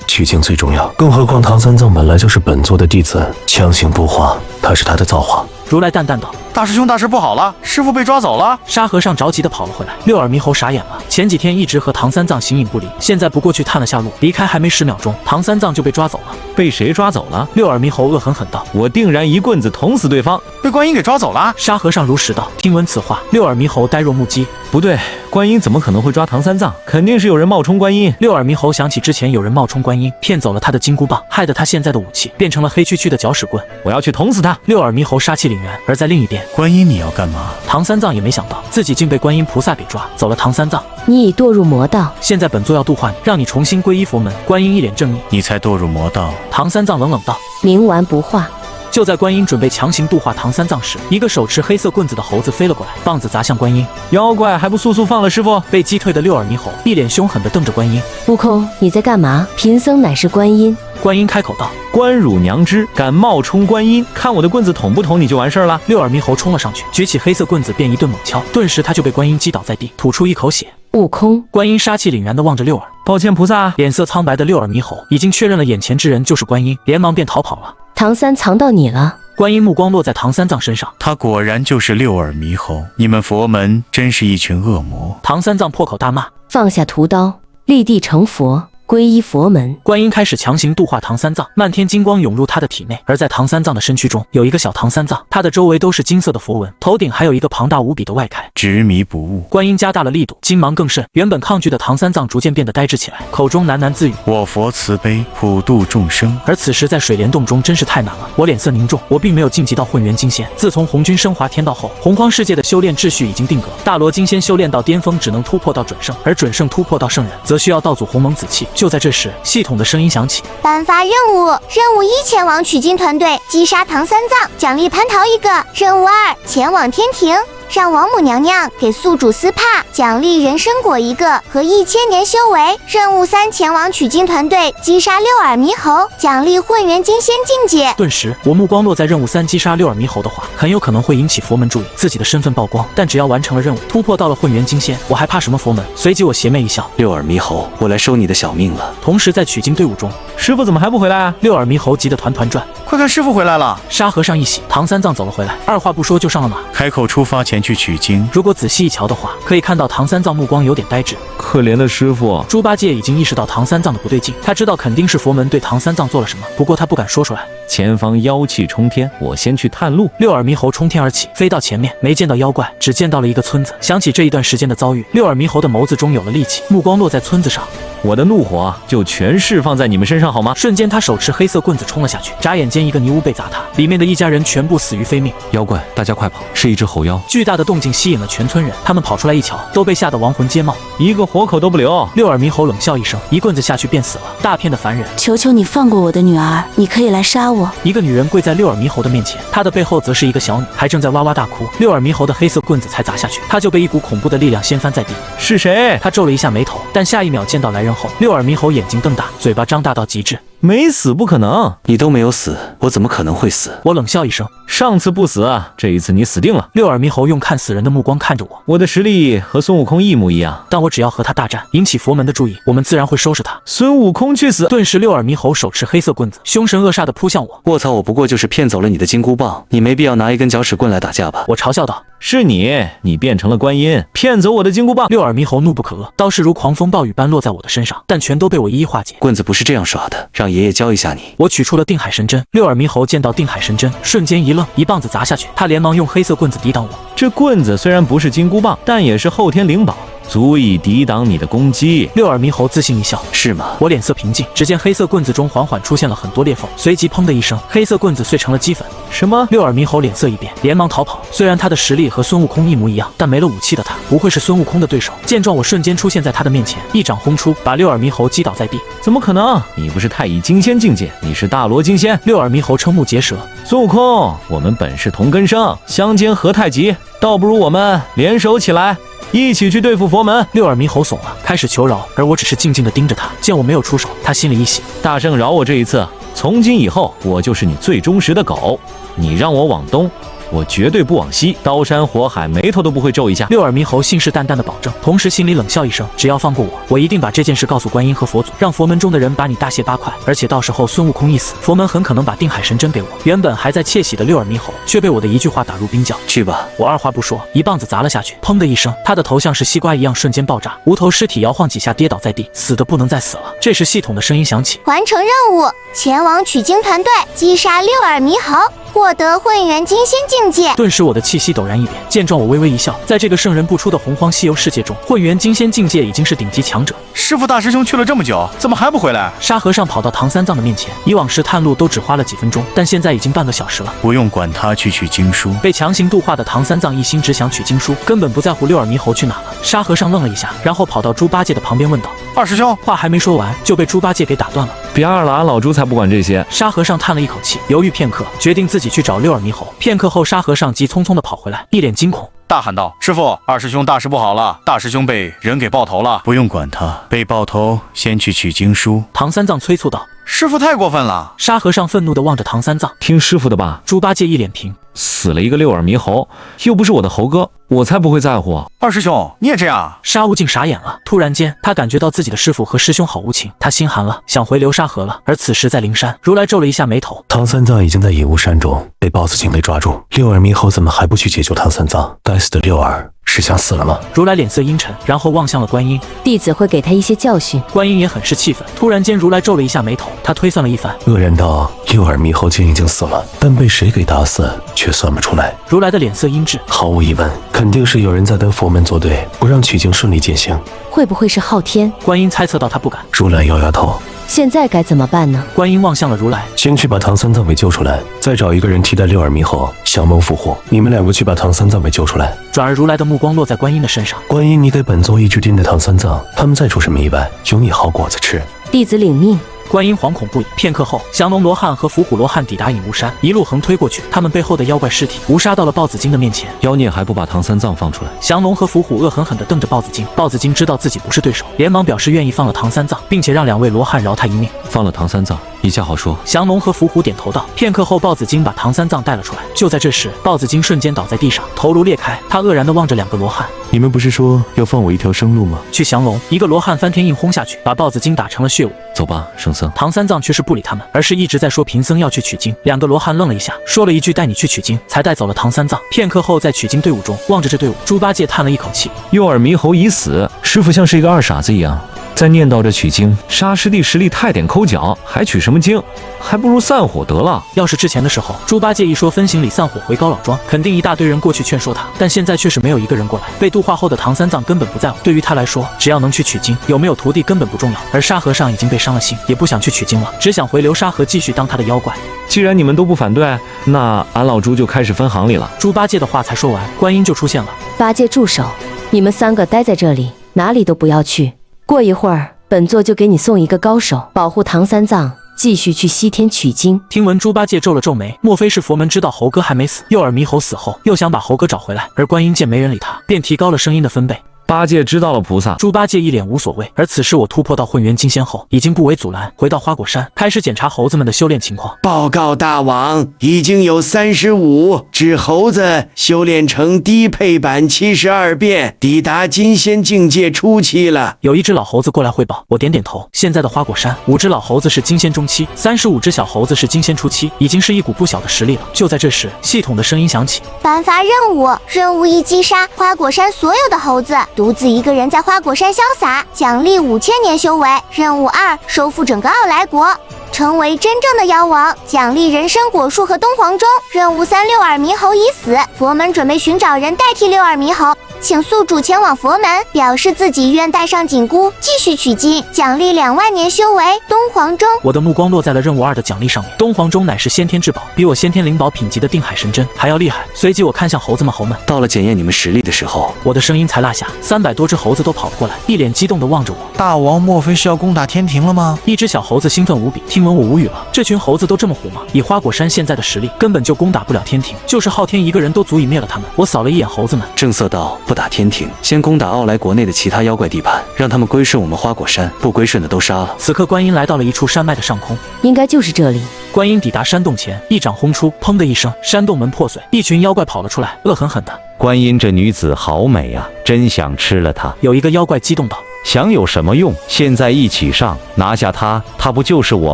取经最重要，更何况唐三藏本来就是本座的弟子，强行度化他是他的造化。如来淡淡道：大师兄，大事不好了，师傅被抓走了。沙和尚着急地跑了回来。六耳猕猴傻眼了，前几天一直和唐三藏形影不离，现在不过去探了下路，离开还没10秒钟，唐三藏就被抓走了。被谁抓走了？六耳猕猴恶狠狠道：我定然一棍子捅死对方。被观音给抓走了。沙和尚如实道。听闻此话，六耳猕猴呆若木鸡。不对，观音怎么可能会抓唐三藏？肯定是有人冒充观音。六耳猕猴想起之前有人冒充观音，骗走了他的金箍棒，害得他现在的武器变成了黑黢黢的搅屎棍。我要去捅死他！六耳猕猴杀气凛然。而在另一边，观音你要干嘛？唐三藏也没想到自己竟被观音菩萨给抓走了。唐三藏，你已堕入魔道，现在本座要度化你，让你重新皈依佛门。观音一脸正义。你才堕入魔道。唐三藏冷冷道：冥顽不化。就在观音准备强行度化唐三藏时，一个手持黑色棍子的猴子飞了过来，棒子砸向观音。妖怪还不速速放了师傅！被击退的六耳猕猴一脸凶狠地瞪着观音。悟空，你在干嘛？贫僧乃是观音。观音开口道：“关汝娘之，敢冒充观音，看我的棍子捅不捅你就完事儿了。”六耳猕猴冲了上去，举起黑色棍子便一顿猛敲，顿时他就被观音击倒在地，吐出一口血。悟空，观音杀气凛然地望着六耳，抱歉菩萨。脸色苍白的六耳猕猴已经确认了眼前之人就是观音，连忙便逃跑了。唐三藏到你了。观音目光落在唐三藏身上，他果然就是六耳猕猴，你们佛门真是一群恶魔。唐三藏破口大骂，放下屠刀，立地成佛。皈依佛门。观音开始强行度化唐三藏，漫天金光涌入他的体内，而在唐三藏的身躯中有一个小唐三藏，他的周围都是金色的佛纹，头顶还有一个庞大无比的外铠。执迷不悟，观音加大了力度，金芒更甚，原本抗拒的唐三藏逐渐变得呆滞起来，口中喃喃自语：“我佛慈悲，普度众生。”而此时在水帘洞中真是太难了，我脸色凝重，我并没有晋级到混元金仙。自从红军升华天道后，洪荒世界的修炼秩序已经定格，大罗金仙修炼到巅峰只能突破到准圣，而准圣突破到圣人，则需要道祖鸿蒙紫气。就在这时，系统的声音响起：颁发任务，任务1前往取经团队击杀唐三藏，奖励蟠桃1个；任务2前往天庭，让王母娘娘给宿主撕帕，奖励人参果1个和1000年修为；任务3前往取经团队击杀六耳猕猴，奖励混元金仙境界。顿时，我目光落在任务3击杀六耳猕猴的话，很有可能会引起佛门注意，自己的身份曝光。但只要完成了任务，突破到了混元金仙，我还怕什么佛门？随即我邪魅一笑：六耳猕猴，我来收你的小命了。同时，在取经队伍中，师傅怎么还不回来啊？六耳猕猴急得团团转。快看，师傅回来了！沙和尚一喜，唐三藏走了回来，二话不说就上了马，开口出发前去取经。如果仔细一瞧的话，可以看到唐三藏目光有点呆滞。可怜的师傅。猪八戒已经意识到唐三藏的不对劲，他知道肯定是佛门对唐三藏做了什么，不过他不敢说出来。前方妖气冲天，我先去探路。六耳猕猴冲天而起，飞到前面，没见到妖怪，只见到了一个村子。想起这一段时间的遭遇，六耳猕猴的眸子中有了戾气，目光落在村子上。我的怒火就全释放在你们身上好吗？瞬间，他手持黑色棍子冲了下去，眨眼间一个泥屋被砸塌，里面的一家人全部死于非命。妖怪，大家快跑！是一只猴妖。巨大的动静吸引了全村人，他们跑出来一瞧，都被吓得亡魂皆冒，一个活口都不留。六耳猕猴冷笑一声，一棍子下去便死了。大片的凡人，求求你放过我的女儿，你可以来杀我。一个女人跪在六耳猕猴的面前，她的背后则是一个小女，还正在哇哇大哭。六耳猕猴的黑色棍子才砸下去，她就被一股恐怖的力量掀翻在地。是谁？他皱了一下眉头，但下一秒见到来人后，六耳猕猴眼睛瞪大，嘴巴张大到极致。没死不可能，你都没有死，我怎么可能会死？我冷笑一声，上次不死，这一次你死定了。六耳猕猴用看死人的目光看着我，我的实力和孙悟空一模一样，但我只要和他大战，引起佛门的注意，我们自然会收拾他。孙悟空去死！顿时，六耳猕猴手持黑色棍子，凶神恶煞地扑向我。卧槽，我不过就是骗走了你的金箍棒，你没必要拿一根搅屎棍来打架吧？我嘲笑道。是你变成了观音，骗走我的金箍棒。六耳猕猴怒不可遏，刀势如狂风暴雨般落在我的身上，但全都被我一一化解。棍子不是这样耍的，让爷爷教一下你。我取出了定海神针，六耳猕猴见到定海神针，瞬间一愣，一棒子砸下去，他连忙用黑色棍子抵挡我。这棍子虽然不是金箍棒，但也是后天灵宝，足以抵挡你的攻击。六耳猕猴自信一笑，是吗？我脸色平静，只见黑色棍子中缓缓出现了很多裂缝，随即砰的一声，黑色棍子碎成了齑粉。什么？六耳猕猴脸色一变，连忙逃跑。虽然他的实力和孙悟空一模一样，但没了武器的他不会是孙悟空的对手。见状，我瞬间出现在他的面前，一掌轰出，把六耳猕猴击倒在地。怎么可能？你不是太乙金仙境界，你是大罗金仙。六耳猕猴瞠目结舌。孙悟空，我们本是同根生，相煎何太急，倒不如我们联手起来，一起去对付佛门。六耳猕猴怂了，开始求饶，而我只是静静地盯着他。见我没有出手，他心里一喜，大圣饶我这一次，从今以后我就是你最忠实的狗。你让我往东，我绝对不往西，刀山火海眉头都不会皱一下。六耳猕猴信誓旦旦地保证，同时心里冷笑一声，只要放过我，我一定把这件事告诉观音和佛祖，让佛门中的人把你大卸八块。而且到时候孙悟空一死，佛门很可能把定海神针给我。原本还在窃喜的六耳猕猴，却被我的一句话打入冰窖。去吧！我二话不说，一棒子砸了下去，砰的一声，他的头像是西瓜一样瞬间爆炸，无头尸体摇晃几下跌倒在地，死的不能再死了。这时系统的声音响起，完成任务，前往取经团队击杀六耳猕猴，获得混元金仙境界。顿时我的气息陡然一变，见状我微微一笑。在这个圣人不出的洪荒西游世界中，混元金仙境界已经是顶级强者。师傅大师兄去了这么久，怎么还不回来？沙和尚跑到唐三藏的面前，以往时探路都只花了几分钟，但现在已经半个小时了。不用管他去取经书。被强行度化的唐三藏一心只想取经书，根本不在乎六耳猕猴去哪了。沙和尚愣了一下，然后跑到猪八戒的旁边问道：“二师兄。”话还没说完，就被猪八戒给打断了。别二了，俺老朱才不管这些。沙和尚叹了一口气，犹豫片刻，决定自己去找六耳猕猴。片刻后，沙和尚急匆匆地跑回来，一脸惊恐，大喊道：“师傅，二师兄大事不好了！大师兄被人给爆头了！”不用管他，被爆头先去取经书。唐三藏催促道。师傅太过分了！沙和尚愤怒地望着唐三藏，听师傅的吧。猪八戒一脸平，死了一个六耳猕猴，又不是我的猴哥，我才不会在乎。二师兄，你也这样？沙悟净傻眼了。突然间，他感觉到自己的师傅和师兄好无情，他心寒了，想回流沙河了。而此时在灵山，如来皱了一下眉头。唐三藏已经在隐雾山中被豹子精给抓住，六耳猕猴怎么还不去解救唐三藏？该死的六耳！是想死了吗？如来脸色阴沉，然后望向了观音。弟子会给他一些教训。观音也很是气愤。突然间，如来皱了一下眉头，他推算了一番，愕然道：六耳猕猴精已经死了，但被谁给打死却算不出来。如来的脸色阴鸷，毫无疑问，肯定是有人在跟佛门作对，不让取经顺利进行。会不会是昊天？观音猜测到他不敢。如来摇摇头。现在该怎么办呢？观音望向了如来，先去把唐三藏给救出来，再找一个人替代六耳猕猴，降龙伏虎。你们两个去把唐三藏给救出来。转而如来的目光落在观音的身上。观音，你给本座一直盯着唐三藏，他们再出什么意外，有你好果子吃。弟子领命。观音惶恐不已。片刻后，降龙罗汉和伏虎罗汉抵达隐雾山，一路横推过去，他们背后的妖怪尸体无杀到了豹子精的面前。妖孽还不把唐三藏放出来！降龙和伏虎恶狠狠地瞪着豹子精。豹子精知道自己不是对手，连忙表示愿意放了唐三藏，并且让两位罗汉饶他一命。放了唐三藏，一切好说。降龙和伏虎点头道。片刻后，豹子精把唐三藏带了出来。就在这时，豹子精瞬间倒在地上，头颅裂开。他愕然地望着两个罗汉。你们不是说要放我一条生路吗？去降龙！一个罗汉翻天印轰下去，把豹子精打成了血雾。走吧，圣僧。唐三藏却是不理他们，而是一直在说贫僧要去取经。两个罗汉愣了一下，说了一句带你去取经，才带走了唐三藏。片刻后，在取经队伍中，望着这队伍，猪八戒叹了一口气。右耳猕猴已死，师傅像是一个二傻子一样，在念叨着取经。沙师弟实力太点抠脚，还取什么经？还不如散伙得了。要是之前的时候，猪八戒一说分行李散伙回高老庄，肯定一大堆人过去劝说他，但现在却是没有一个人过来。被度化后的唐三藏根本不在乎，对于他来说，只要能去取经，有没有徒弟根本不重要。而沙和尚已经被伤了心，也不想去取经了，只想回流沙河继续当他的妖怪。既然你们都不反对，那俺老猪就开始分行李了。猪八戒的话才说完，观音就出现了。八戒住手！你们三个待在这里，哪里都不要去。过一会儿，本座就给你送一个高手，保护唐三藏，继续去西天取经。听闻猪八戒皱了皱眉，莫非是佛门知道猴哥还没死，右耳猕猴死后又想把猴哥找回来？而观音见没人理他，便提高了声音的分贝。八戒知道了菩萨。猪八戒一脸无所谓。而此时我突破到混元金仙后，已经不为阻拦，回到花果山，开始检查猴子们的修炼情况。报告大王，已经有35只猴子修炼成低配版72变，抵达金仙境界初期了。有一只老猴子过来汇报，我点点头。现在的花果山，5只老猴子是金仙中期，35只小猴子是金仙初期，已经是一股不小的实力了。就在这时，系统的声音响起：颁发任务，任务1：击杀花果山所有的猴子，独自一个人在花果山潇洒，奖励5000年修为。任务2：收复整个傲来国，成为真正的妖王，奖励人参果树和东皇钟。任务3：六耳猕猴已死，佛门准备寻找人代替六耳猕猴，请宿主前往佛门，表示自己愿带上紧箍继续取经，奖励2万年修为。东皇钟。我的目光落在了任务2的奖励上面。东皇钟乃是先天至宝，比我先天灵宝品级的定海神针还要厉害。随即我看向猴子们，猴们，到了检验你们实力的时候，我的声音才落下，300多只猴子都跑了过来，一脸激动地望着我。大王莫非是要攻打天庭了吗？一只小猴子兴奋无比，听闻我无语了，这群猴子都这么虎吗？以花果山现在的实力，根本就攻打不了天庭，就是昊天一个人都足以灭了他们。我扫了一眼猴子们，正色道：不打天庭，先攻打傲来国内的其他妖怪地盘，让他们归顺我们花果山，不归顺的都杀了。此刻观音来到了一处山脉的上空，应该就是这里。观音抵达山洞前，一掌轰出，砰的一声，山洞门破碎，一群妖怪跑了出来，恶狠狠的。观音这女子好美啊，真想吃了她。有一个妖怪激动道：想有什么用？现在一起上，拿下她，她不就是我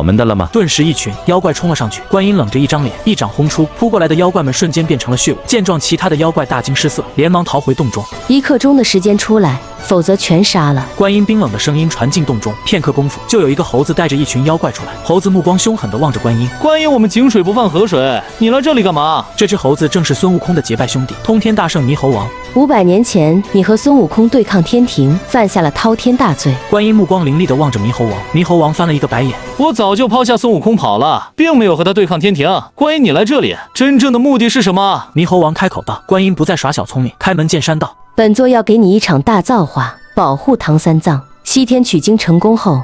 们的了吗？顿时一群妖怪冲了上去，观音冷着一张脸，一掌轰出，扑过来的妖怪们瞬间变成了血雾。见状，其他的妖怪大惊失色，连忙逃回洞中。1刻钟的时间出来，否则全杀了。观音冰冷的声音传进洞中，片刻功夫，就有一个猴子带着一群妖怪出来。猴子目光凶狠地望着观音。观音，我们井水不犯河水，你来这里干嘛？这只猴子正是孙悟空的结拜兄弟，通天大圣猕猴王。500年前，你和孙悟空对抗天庭，犯下了滔天大罪。观音目光凌厉地望着猕猴王，猕猴王翻了一个白眼。我早就抛下孙悟空跑了，并没有和他对抗天庭。观音，你来这里，真正的目的是什么？猕猴王开口道。观音不再耍小聪明，开门见山道：本座要给你一场大造化，保护唐三藏。西天取经成功后，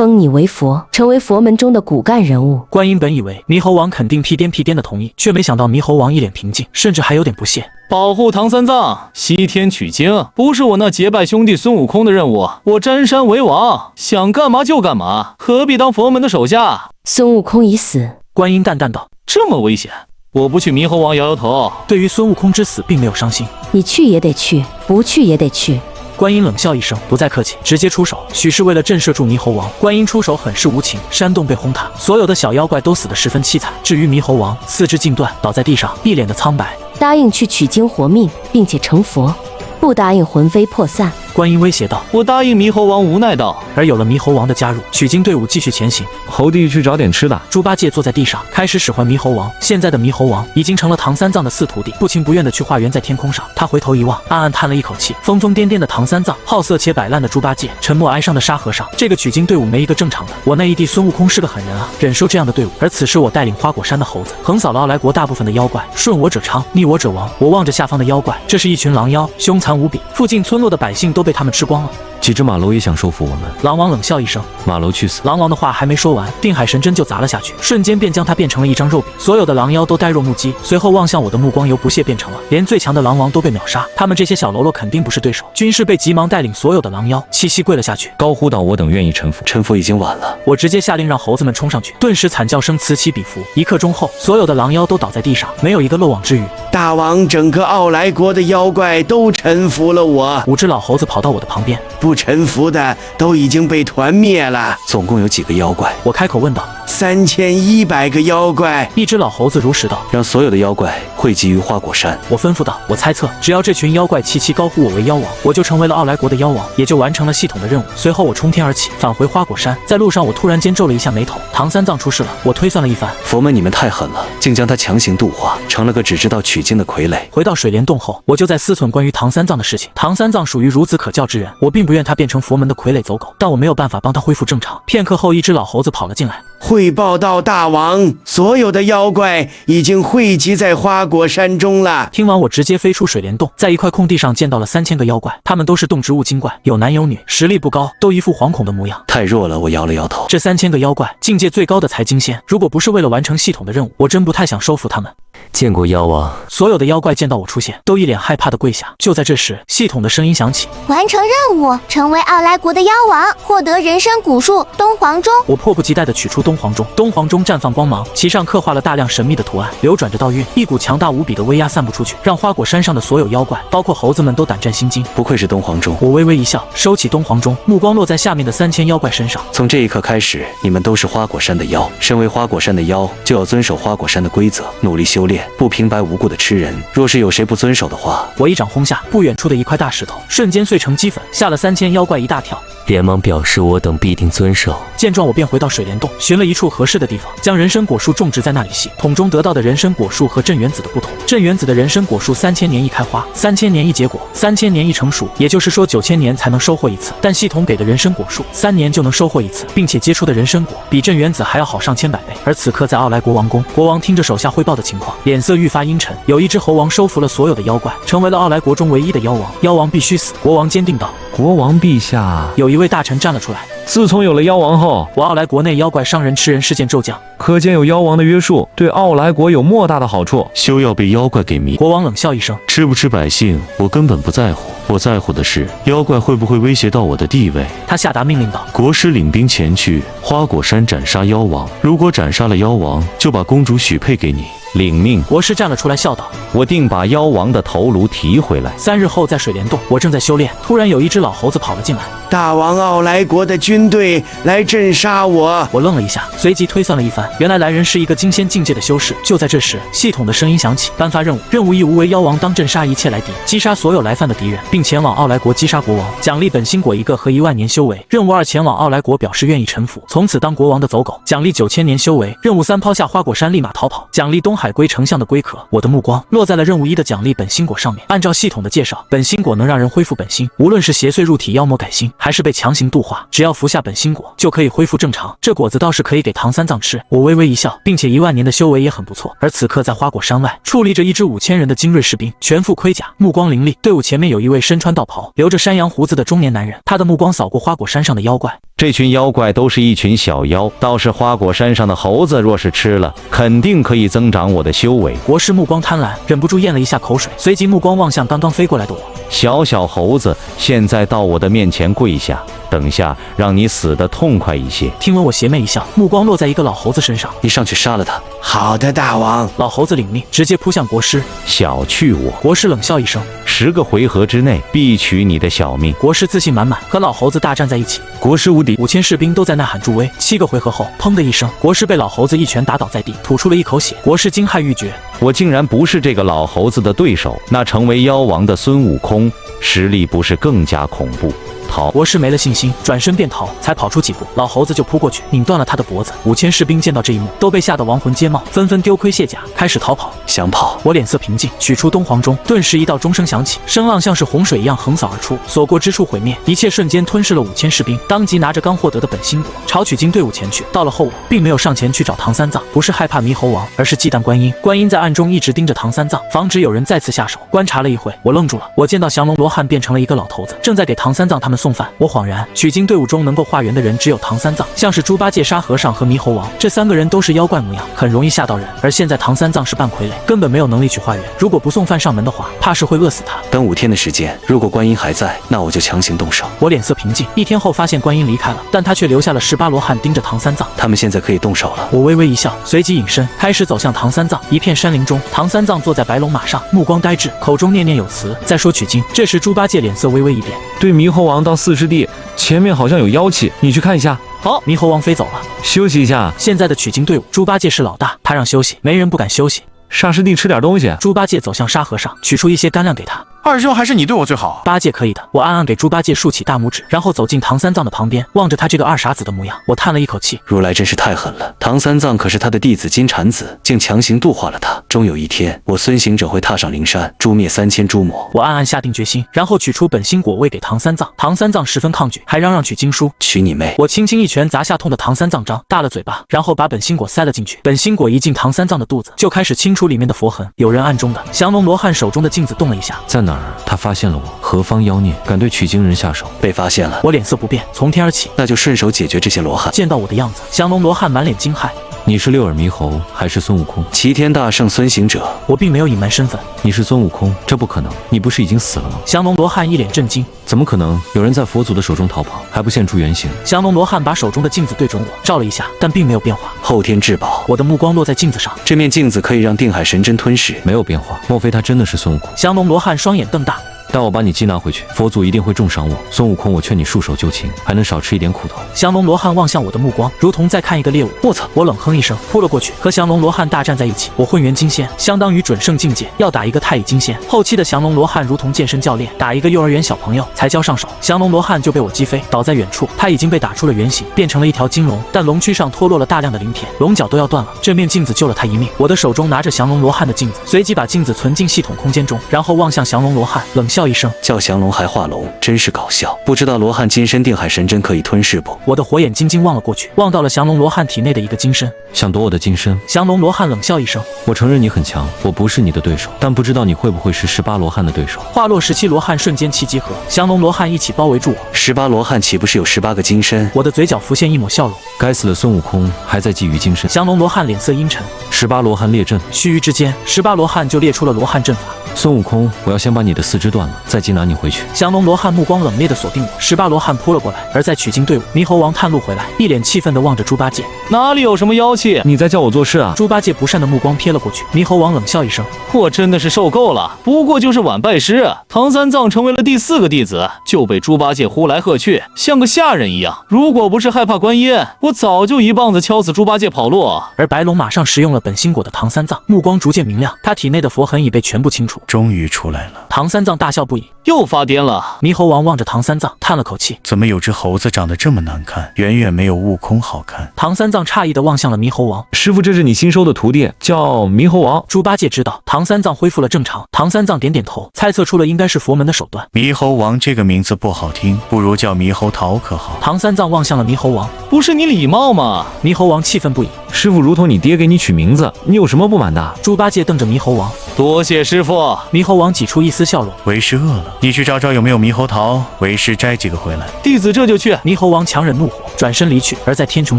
封你为佛，成为佛门中的骨干人物。观音本以为猕猴王肯定屁颠屁颠的同意，却没想到猕猴王一脸平静，甚至还有点不屑。保护唐三藏，西天取经，不是我那结拜兄弟孙悟空的任务。我占山为王，想干嘛就干嘛，何必当佛门的手下？孙悟空已死。观音淡淡道：这么危险，我不去。猕猴王摇摇头，对于孙悟空之死并没有伤心。你去也得去，不去也得去。观音冷笑一声，不再客气，直接出手。许是为了震慑住猕猴王，观音出手很是无情。山洞被轰塌，所有的小妖怪都死得十分凄惨。至于猕猴王，四肢尽断，倒在地上，一脸的苍白。答应去取经活命，并且成佛，不答应魂飞魄散。观音威胁道：我答应。猕猴王无奈道。而有了猕猴王的加入，取经队伍继续前行。猴弟去找点吃的。猪八戒坐在地上，开始使唤猕猴王。现在的猕猴王已经成了唐三藏的四徒弟，不情不愿地去化缘在天空上。他回头一望，暗暗叹了一口气。疯疯癫癫的唐三藏，好色且摆烂的猪八戒，沉默哀伤的沙和尚，这个取经队伍没一个正常的。我那一弟孙悟空是个狠人啊，忍受这样的队伍。而此时我带领花果山的猴子，横扫了傲来国大部分的妖怪，顺我者昌，逆我者亡。我望着下方的妖怪，这是一群狼妖，凶残无比，附近村落的百姓都被他们吃光了。几只马楼也想收服我们。狼王冷笑一声：马楼去死！狼王的话还没说完，定海神针就砸了下去，瞬间便将他变成了一张肉饼。所有的狼妖都呆若木鸡，随后望向我的目光由不屑变成了连最强的狼王都被秒杀，他们这些小喽啰肯定不是对手。军士被急忙带领所有的狼妖气息跪了下去，高呼道：我等愿意臣服。臣服已经晚了。我直接下令让猴子们冲上去，顿时惨叫声此起彼伏。一刻钟后，所有的狼妖都倒在地上，没有一个漏网之鱼。大王，整个傲来国的妖怪都臣服了我。5只老猴子跑到我的旁边，不臣服的都已经被团灭了。总共有几个妖怪？我开口问道。3100个妖怪。一只老猴子如实道。让所有的妖怪汇集于花果山。我吩咐道。我猜测，只要这群妖怪齐齐高呼我为妖王，我就成为了傲来国的妖王，也就完成了系统的任务。随后我冲天而起，返回花果山。在路上，我突然间皱了一下眉头。唐三藏出事了。我推算了一番，佛门你们太狠了，竟将他强行度化，成了个只知道取经的傀儡。回到水帘洞后，我就在思忖关于唐三藏的事情。唐三藏属于孺子可教之人，我并不愿他变成佛门的傀儡走狗，但我没有办法帮他恢复正常。片刻后，一只老猴子跑了进来，汇报到大王，所有的妖怪已经汇集在花果山中了。听完，我直接飞出水帘洞，在一块空地上见到了3000个妖怪，他们都是动植物精怪，有男有女，实力不高，都一副惶恐的模样。太弱了，我摇了摇头。这3000个妖怪，境界最高的才金仙，如果不是为了完成系统的任务，我真不太想收服他们。见过妖王。所有的妖怪见到我出现，都一脸害怕的跪下。就在这时，系统的声音响起：完成任务，成为傲来国的妖王，获得人参古树东皇钟。我迫不及待地取出东皇钟，东皇钟绽放光芒，其上刻画了大量神秘的图案，流转着道韵，一股强大无比的威压散布出去，让花果山上的所有妖怪，包括猴子们都胆战心惊。不愧是东皇钟。我微微一笑，收起东皇钟，目光落在下面的3000妖怪身上。从这一刻开始，你们都是花果山的妖。身为花果山的妖，就要遵守花果山的规则，努力修炼，不平白无故的吃人。若是有谁不遵守的话，我一掌轰下，不远处的一块大石头瞬间碎成齑粉，吓了3000妖怪一大跳。连忙表示我等必定遵守。见状，我便回到水帘洞，寻了一处合适的地方，将人参果树种植在那里。系统中得到的人参果树和镇元子的不同，镇元子的人参果树3000年一开花，3000年一结果，3000年一成熟，也就是说9000年才能收获一次。但系统给的人参果树3年就能收获一次，并且结出的人参果比镇元子还要好上千百倍。而此刻在傲来国王宫，国王听着手下汇报的情况，脸色愈发阴沉。有一只猴王收服了所有的妖怪，成为了傲来国中唯一的妖王。妖王必须死！国王坚定道。国王陛下，有一位大臣站了出来。自从有了妖王后，我傲来国内妖怪伤人吃人事件骤降，可见有妖王的约束，对傲来国有莫大的好处。休要被妖怪给迷。国王冷笑一声，吃不吃百姓，我根本不在乎，我在乎的是妖怪会不会威胁到我的地位。他下达命令道：国师领兵前去花果山斩杀妖王，如果斩杀了妖王，就把公主许配给你。领命。国师站了出来笑道：我定把妖王的头颅提回来。3日后，在水帘洞，我正在修炼，突然有一只老猴子跑了进来。大王，傲来国的军队来镇杀我。我愣了一下，随即推算了一番，原来来人是一个金仙境界的修士。就在这时，系统的声音响起：颁发任务，任务一：无为妖王当镇杀一切来敌，击杀所有来犯的敌人，并前往傲来国击杀国王，奖励本心果1个和10000年修为。任务2：前往傲来国表示愿意臣服，从此当国王的走狗，奖励9000年修为。任务3：抛下花果山立马逃跑，奖励东海龟丞相的龟壳。我的目光落在了任务1的奖励本心果上面。按照系统的介绍，本心果能让人恢复本心，无论是邪祟入体、妖魔改心，还是被强行度化，只要服下本心果就可以恢复正常。这果子倒是可以给唐三藏吃。我微微一笑，并且10000年的修为也很不错。而此刻在花果山外矗立着一支5000人的精锐士兵，全副盔甲，目光凌厉。队伍前面有一位身穿道袍、留着山羊胡子的中年男人，他的目光扫过花果山上的妖怪。这群妖怪都是一群小妖，倒是花果山上的猴子，若是吃了，肯定可以增长我的修为。国师目光贪婪，忍不住咽了一下口水，随即目光望向刚刚飞过来的我。小猴子，现在到我的面前跪下，等下让你死得痛快一些。听闻我邪魅一笑，目光落在一个老猴子身上。你上去杀了他。好的，大王。老猴子领命，直接扑向国师。小觑我！国师冷笑一声，10个回合之内必取你的小命。国师自信满满，和老猴子大战在一起，国师无敌，5000士兵都在呐喊助威。7个回合后，砰的一声，国师被老猴子一拳打倒在地，吐出了一口血。国师惊骇欲绝，我竟然不是这个老猴子的对手，那成为妖王的孙悟空实力不是更加恐怖？逃！国师没了信心，转身便逃，才跑出几步，老猴子就扑过去，拧断了他的脖子。5000士兵见到这一幕，都被吓得亡魂皆冒，纷纷丢盔卸甲，开始逃跑。想跑，我脸色平静，取出东皇钟，顿时一道钟声响起，声浪像是洪水一样横扫而出，所过之处毁灭，一切瞬间吞噬了5000士兵。当即拿着刚获得的本心果，朝取经队伍前去。到了后午，并没有上前去找唐三藏，不是害怕猕猴王，而是忌惮观音。观音在暗中一直盯着唐三藏，防止有人再次下手。观察了一会，我愣住了。我见到降龙罗汉变成了一个老头子，正在给唐三藏他们送饭。我恍然，取经队伍中能够化缘的人只有唐三藏，像是猪八戒、沙和尚和猕猴王，这3个人都是妖怪模样，很容易吓到人。而现在唐三藏是半傀儡，根本没有能力去化缘。如果不送饭上门的话，怕是会饿死他。等5天的时间，如果观音还在，那我就强行动手。我脸色平静。1天后发现观音离开了，但他却留下了18罗汉盯着唐三藏。他们现在可以动手了。我微微一笑，随即隐身，开始走向唐三藏。一片山林中，唐三藏坐在白龙马上，目光呆滞，口中念念有词，在说取经。这时猪八戒脸色微微一变，对猕猴王到4师弟，前面好像有妖气，你去看一下。好，猕猴王飞走了，休息一下。现在的取经队伍，猪八戒是老大，他让休息，没人不敢休息。沙师弟吃点东西。猪八戒走向沙和尚，取出一些干粮给他。二师兄还是你对我最好。八戒可以的。我暗暗给猪八戒竖起大拇指，然后走进唐三藏的旁边，望着他这个二傻子的模样，我叹了一口气。如来真是太狠了，唐三藏可是他的弟子金蝉子，竟强行度化了他。终有一天，我孙行者会踏上灵山，诛灭3000诸魔。我暗暗下定决心，然后取出本心果喂给唐三藏。唐三藏十分抗拒，还嚷嚷取经书。取你妹！我轻轻一拳砸下痛的唐三藏张大了嘴巴，然后把本心果塞了进去。本心果一进唐三藏的肚子，就开始清除里面的佛痕。有人暗中的降龙罗汉手中的镜子动了一下，在哪儿？他发现了我，何方妖孽敢对取经人下手？被发现了。我脸色不变，从天而起，那就顺手解决这些罗汉。见到我的样子，降龙罗汉满脸惊骇。你是六耳猕猴还是孙悟空？齐天大圣孙行者。我并没有隐瞒身份。你是孙悟空？这不可能，你不是已经死了吗？降龙罗汉一脸震惊。怎么可能？有人在佛祖的手中逃跑，还不现出原形？降龙罗汉把手中的镜子对准我，照了一下，但并没有变化。后天至宝。我的目光落在镜子上，这面镜子可以让定海神针吞噬，没有变化。莫非他真的是孙悟空？降龙罗汉双眼瞪大。待我把你缉拿回去，佛祖一定会重赏我。孙悟空，我劝你束手就擒，还能少吃一点苦头。降龙罗汉望向我的目光，如同在看一个猎物。我操！我冷哼一声，扑了过去，和降龙罗汉大战在一起。我混元金仙，相当于准圣境界，要打一个太乙金仙。后期的降龙罗汉如同健身教练，打一个幼儿园小朋友才教上手。降龙罗汉就被我击飞，倒在远处。他已经被打出了原形，变成了一条金龙，但龙躯上脱落了大量的鳞片，龙角都要断了。这面镜子救了他一命。我的手中拿着降龙罗汉的镜子，随即把镜子存进系统空间中，然后望向降龙罗汉，冷笑一声，叫降龙还化龙，真是搞笑。不知道罗汉金身定海神针可以吞噬不？我的火眼金睛望了过去，望到了降龙罗汉体内的一个金身。想夺我的金身？降龙罗汉冷笑一声，我承认你很强，我不是你的对手，但不知道你会不会是18罗汉的对手。话落17罗汉瞬间齐集合，降龙罗汉一起包围住我。18罗汉岂不是有18个金身？我的嘴角浮现一抹笑容。该死的孙悟空还在觊觎金身。降龙罗汉脸色阴沉。18罗汉列阵。须臾之间，18罗汉就列出了罗汉阵法。孙悟空，我要先把你的4肢断了，再缉拿你回去。降龙罗汉目光冷冽地锁定我，18罗汉扑了过来。而在取经队伍，猕猴王探路回来，一脸气愤地望着猪八戒，哪里有什么妖气？你在叫我做事啊？猪八戒不善的目光瞥了过去，猕猴王冷笑一声，我真的是受够了，不过就是晚拜师，唐三藏成为了第4个弟子，就被猪八戒呼来喝去，像个下人一样。如果不是害怕观音，我早就一棒子敲死猪八戒跑路。而白龙马上食用了本心果的唐三藏，目光逐渐明亮，他体内的佛痕已被全部清除。终于出来了。唐三藏大笑不已，又发癫了。猕猴王望着唐三藏，叹了口气，怎么有只猴子长得这么难看，远远没有悟空好看。唐三藏诧异地望向了猕猴王，师傅，这是你新收的徒弟，叫猕猴王。猪八戒知道唐三藏恢复了正常，唐三藏点点头，猜测出了应该是佛门的手段。猕猴王这个名字不好听，不如叫猕猴桃可好？唐三藏望向了猕猴王，不是你礼貌吗？猕猴王气愤不已，师傅如同你爹给你取名字，你有什么不满的？猪八戒瞪着猕猴王，多谢师傅。猕猴王挤出一丝笑容，为师饿了，你去找找有没有猕猴桃，为师摘几个回来。弟子这就去。猕猴王强忍怒火，转身离去。而在天穹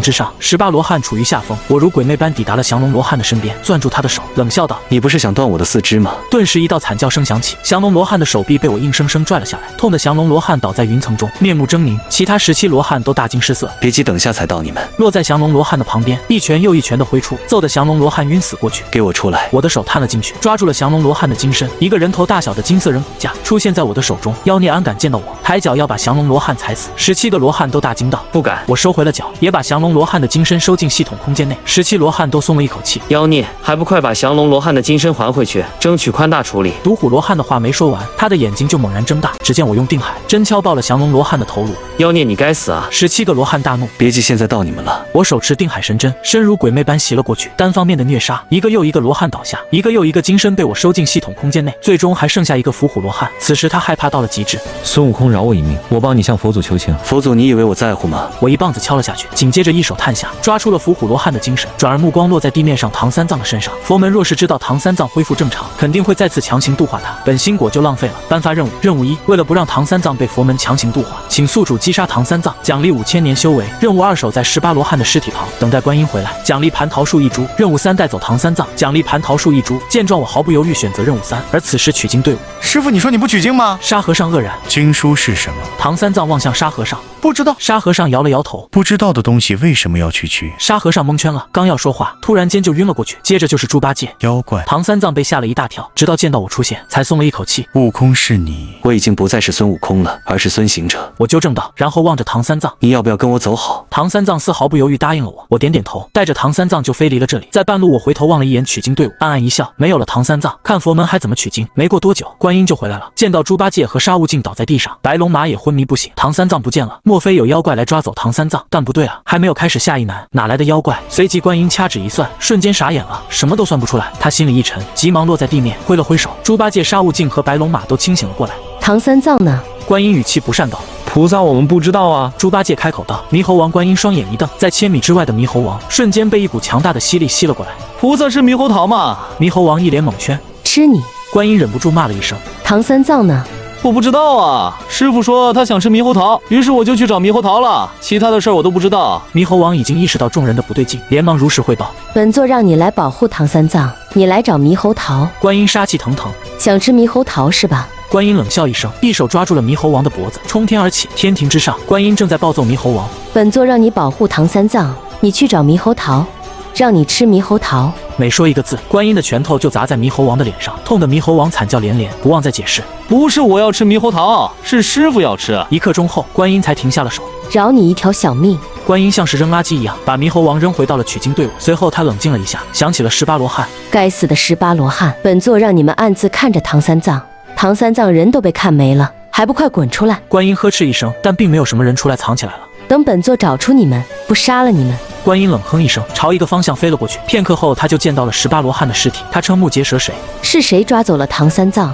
之上，18罗汉处于下风，我如鬼魅般抵达了降龙罗汉的身边，攥住他的手，冷笑道：“你不是想断我的四肢吗？”顿时一道惨叫声响起，降龙罗汉的手臂被我硬生生拽了下来，痛得降龙罗汉倒在云层中，面目狰狞。其他17罗汉都大惊失色。别急，等下才到你们。落在降龙罗汉的旁边，一拳又一拳的挥出，揍得降龙罗汉晕死过去。给我出来！我的手探了进去，抓住了降龙罗汉的金身，一个人头大小的金色人骨架出现在我的手中。妖孽安敢见到我，抬脚要把降龙罗汉踩死。17个罗汉都大惊道：“不敢！”我收回了脚，也把降龙罗汉的金身收进系统空间内。17罗汉都松了一口气。妖孽，还不快把降龙罗汉的金身还回去，争取宽大处理。独虎罗汉的话没说完，他的眼睛就猛然睁大。只见我用定海真敲爆了降龙罗汉的头颅。妖孽，你该死啊！17个罗汉大怒。别急，现在到你们了。我手持定海神针，身如鬼魅般袭了过去，单方面的虐杀，一个又一个罗汉倒下，一个又一个金身被我收进系统空间内，最终还剩下一个伏虎罗汉。此时他害怕到了极致。孙悟空饶我一命，我帮你向佛祖求情。佛祖，你以为我在乎吗？我一棒子敲了下去，紧接着一手探下，抓出了伏虎罗汉的精神，转而目光落在地面上唐三藏的身上。佛门若是知道唐三藏恢复正常，肯定会再次强行度化他，本心果就浪费了。颁发任务：任务1，为了不让唐三藏被佛门强行度化，请宿主击杀唐三藏，奖励5000年修为。任务2，守在18罗汉的尸体旁，等待观音回来，奖励蟠桃树1株。任务3，带走唐三藏，奖励蟠桃树1株。见状，我毫不犹豫选择任务3。而此时取经队伍，师傅，你说你不取经吗？沙和尚愕然：经书是什么？唐三藏望向沙和尚，不知道。沙和尚摇了摇头，不知道的东西为什么要去取？沙和尚蒙圈了，刚要说话，突然间就晕了过去，接着就是猪八戒、妖怪。唐三藏被吓了一大跳，直到见到我出现，才松了一口气。悟空是你？我已经不再是孙悟空了，而是孙行者。我纠正道，然后望着唐三藏：你要不要跟我走好？唐三藏丝毫不犹豫答应了我。我点点头，带着唐三藏就飞离了这里。在半路，我回头望了一眼取经队伍，暗暗一笑，没有了唐三藏，看佛门还怎么取经。没过多久，观音就回来了，见到猪八戒和沙悟净倒在地上，白龙马也昏迷不醒，唐三藏不见了。莫非有妖怪来抓走唐三藏？但不对啊，还没有开始下一难，哪来的妖怪？随即观音掐指一算，瞬间傻眼了，什么都算不出来。他心里一沉，急忙落在地面，挥了挥手，猪八戒、沙悟净和白龙马都清醒了过来。唐三藏呢？观音语气不善道：菩萨，我们不知道啊。猪八戒开口道。猕猴王观音双眼一瞪，在千米之外的猕猴王瞬间被一股强大的吸力吸了过来。菩萨是猕猴桃吗？猕猴王一脸懵圈，吃你！观音忍不住骂了一声。唐三藏呢？我不知道啊，师傅说他想吃猕猴桃，于是我就去找猕猴桃了，其他的事儿我都不知道。猕猴王已经意识到众人的不对劲，连忙如实汇报。本座让你来保护唐三藏，你来找猕猴桃。观音杀气腾腾，想吃猕猴桃是吧？观音冷笑一声，一手抓住了猕猴王的脖子，冲天而起。天庭之上，观音正在暴揍猕猴王。本座让你保护唐三藏，你去找猕猴桃，让你吃猕猴桃。每说一个字，观音的拳头就砸在猕猴王的脸上，痛得猕猴王惨叫连连，不忘再解释：不是我要吃猕猴桃，是师傅要吃。1刻钟后，观音才停下了手，饶你一条小命。观音像是扔垃圾一样，把猕猴王扔回到了取经队伍。随后他冷静了一下，想起了18罗汉。该死的18罗汉，本座让你们暗自看着唐三藏，唐三藏人都被看没了，还不快滚出来！观音呵斥一声，但并没有什么人出来藏起来了。等本座找出你们，不杀了你们！观音冷哼一声，朝一个方向飞了过去。片刻后，他就见到了18罗汉的尸体。他瞠目结舌，谁？是谁抓走了唐三藏？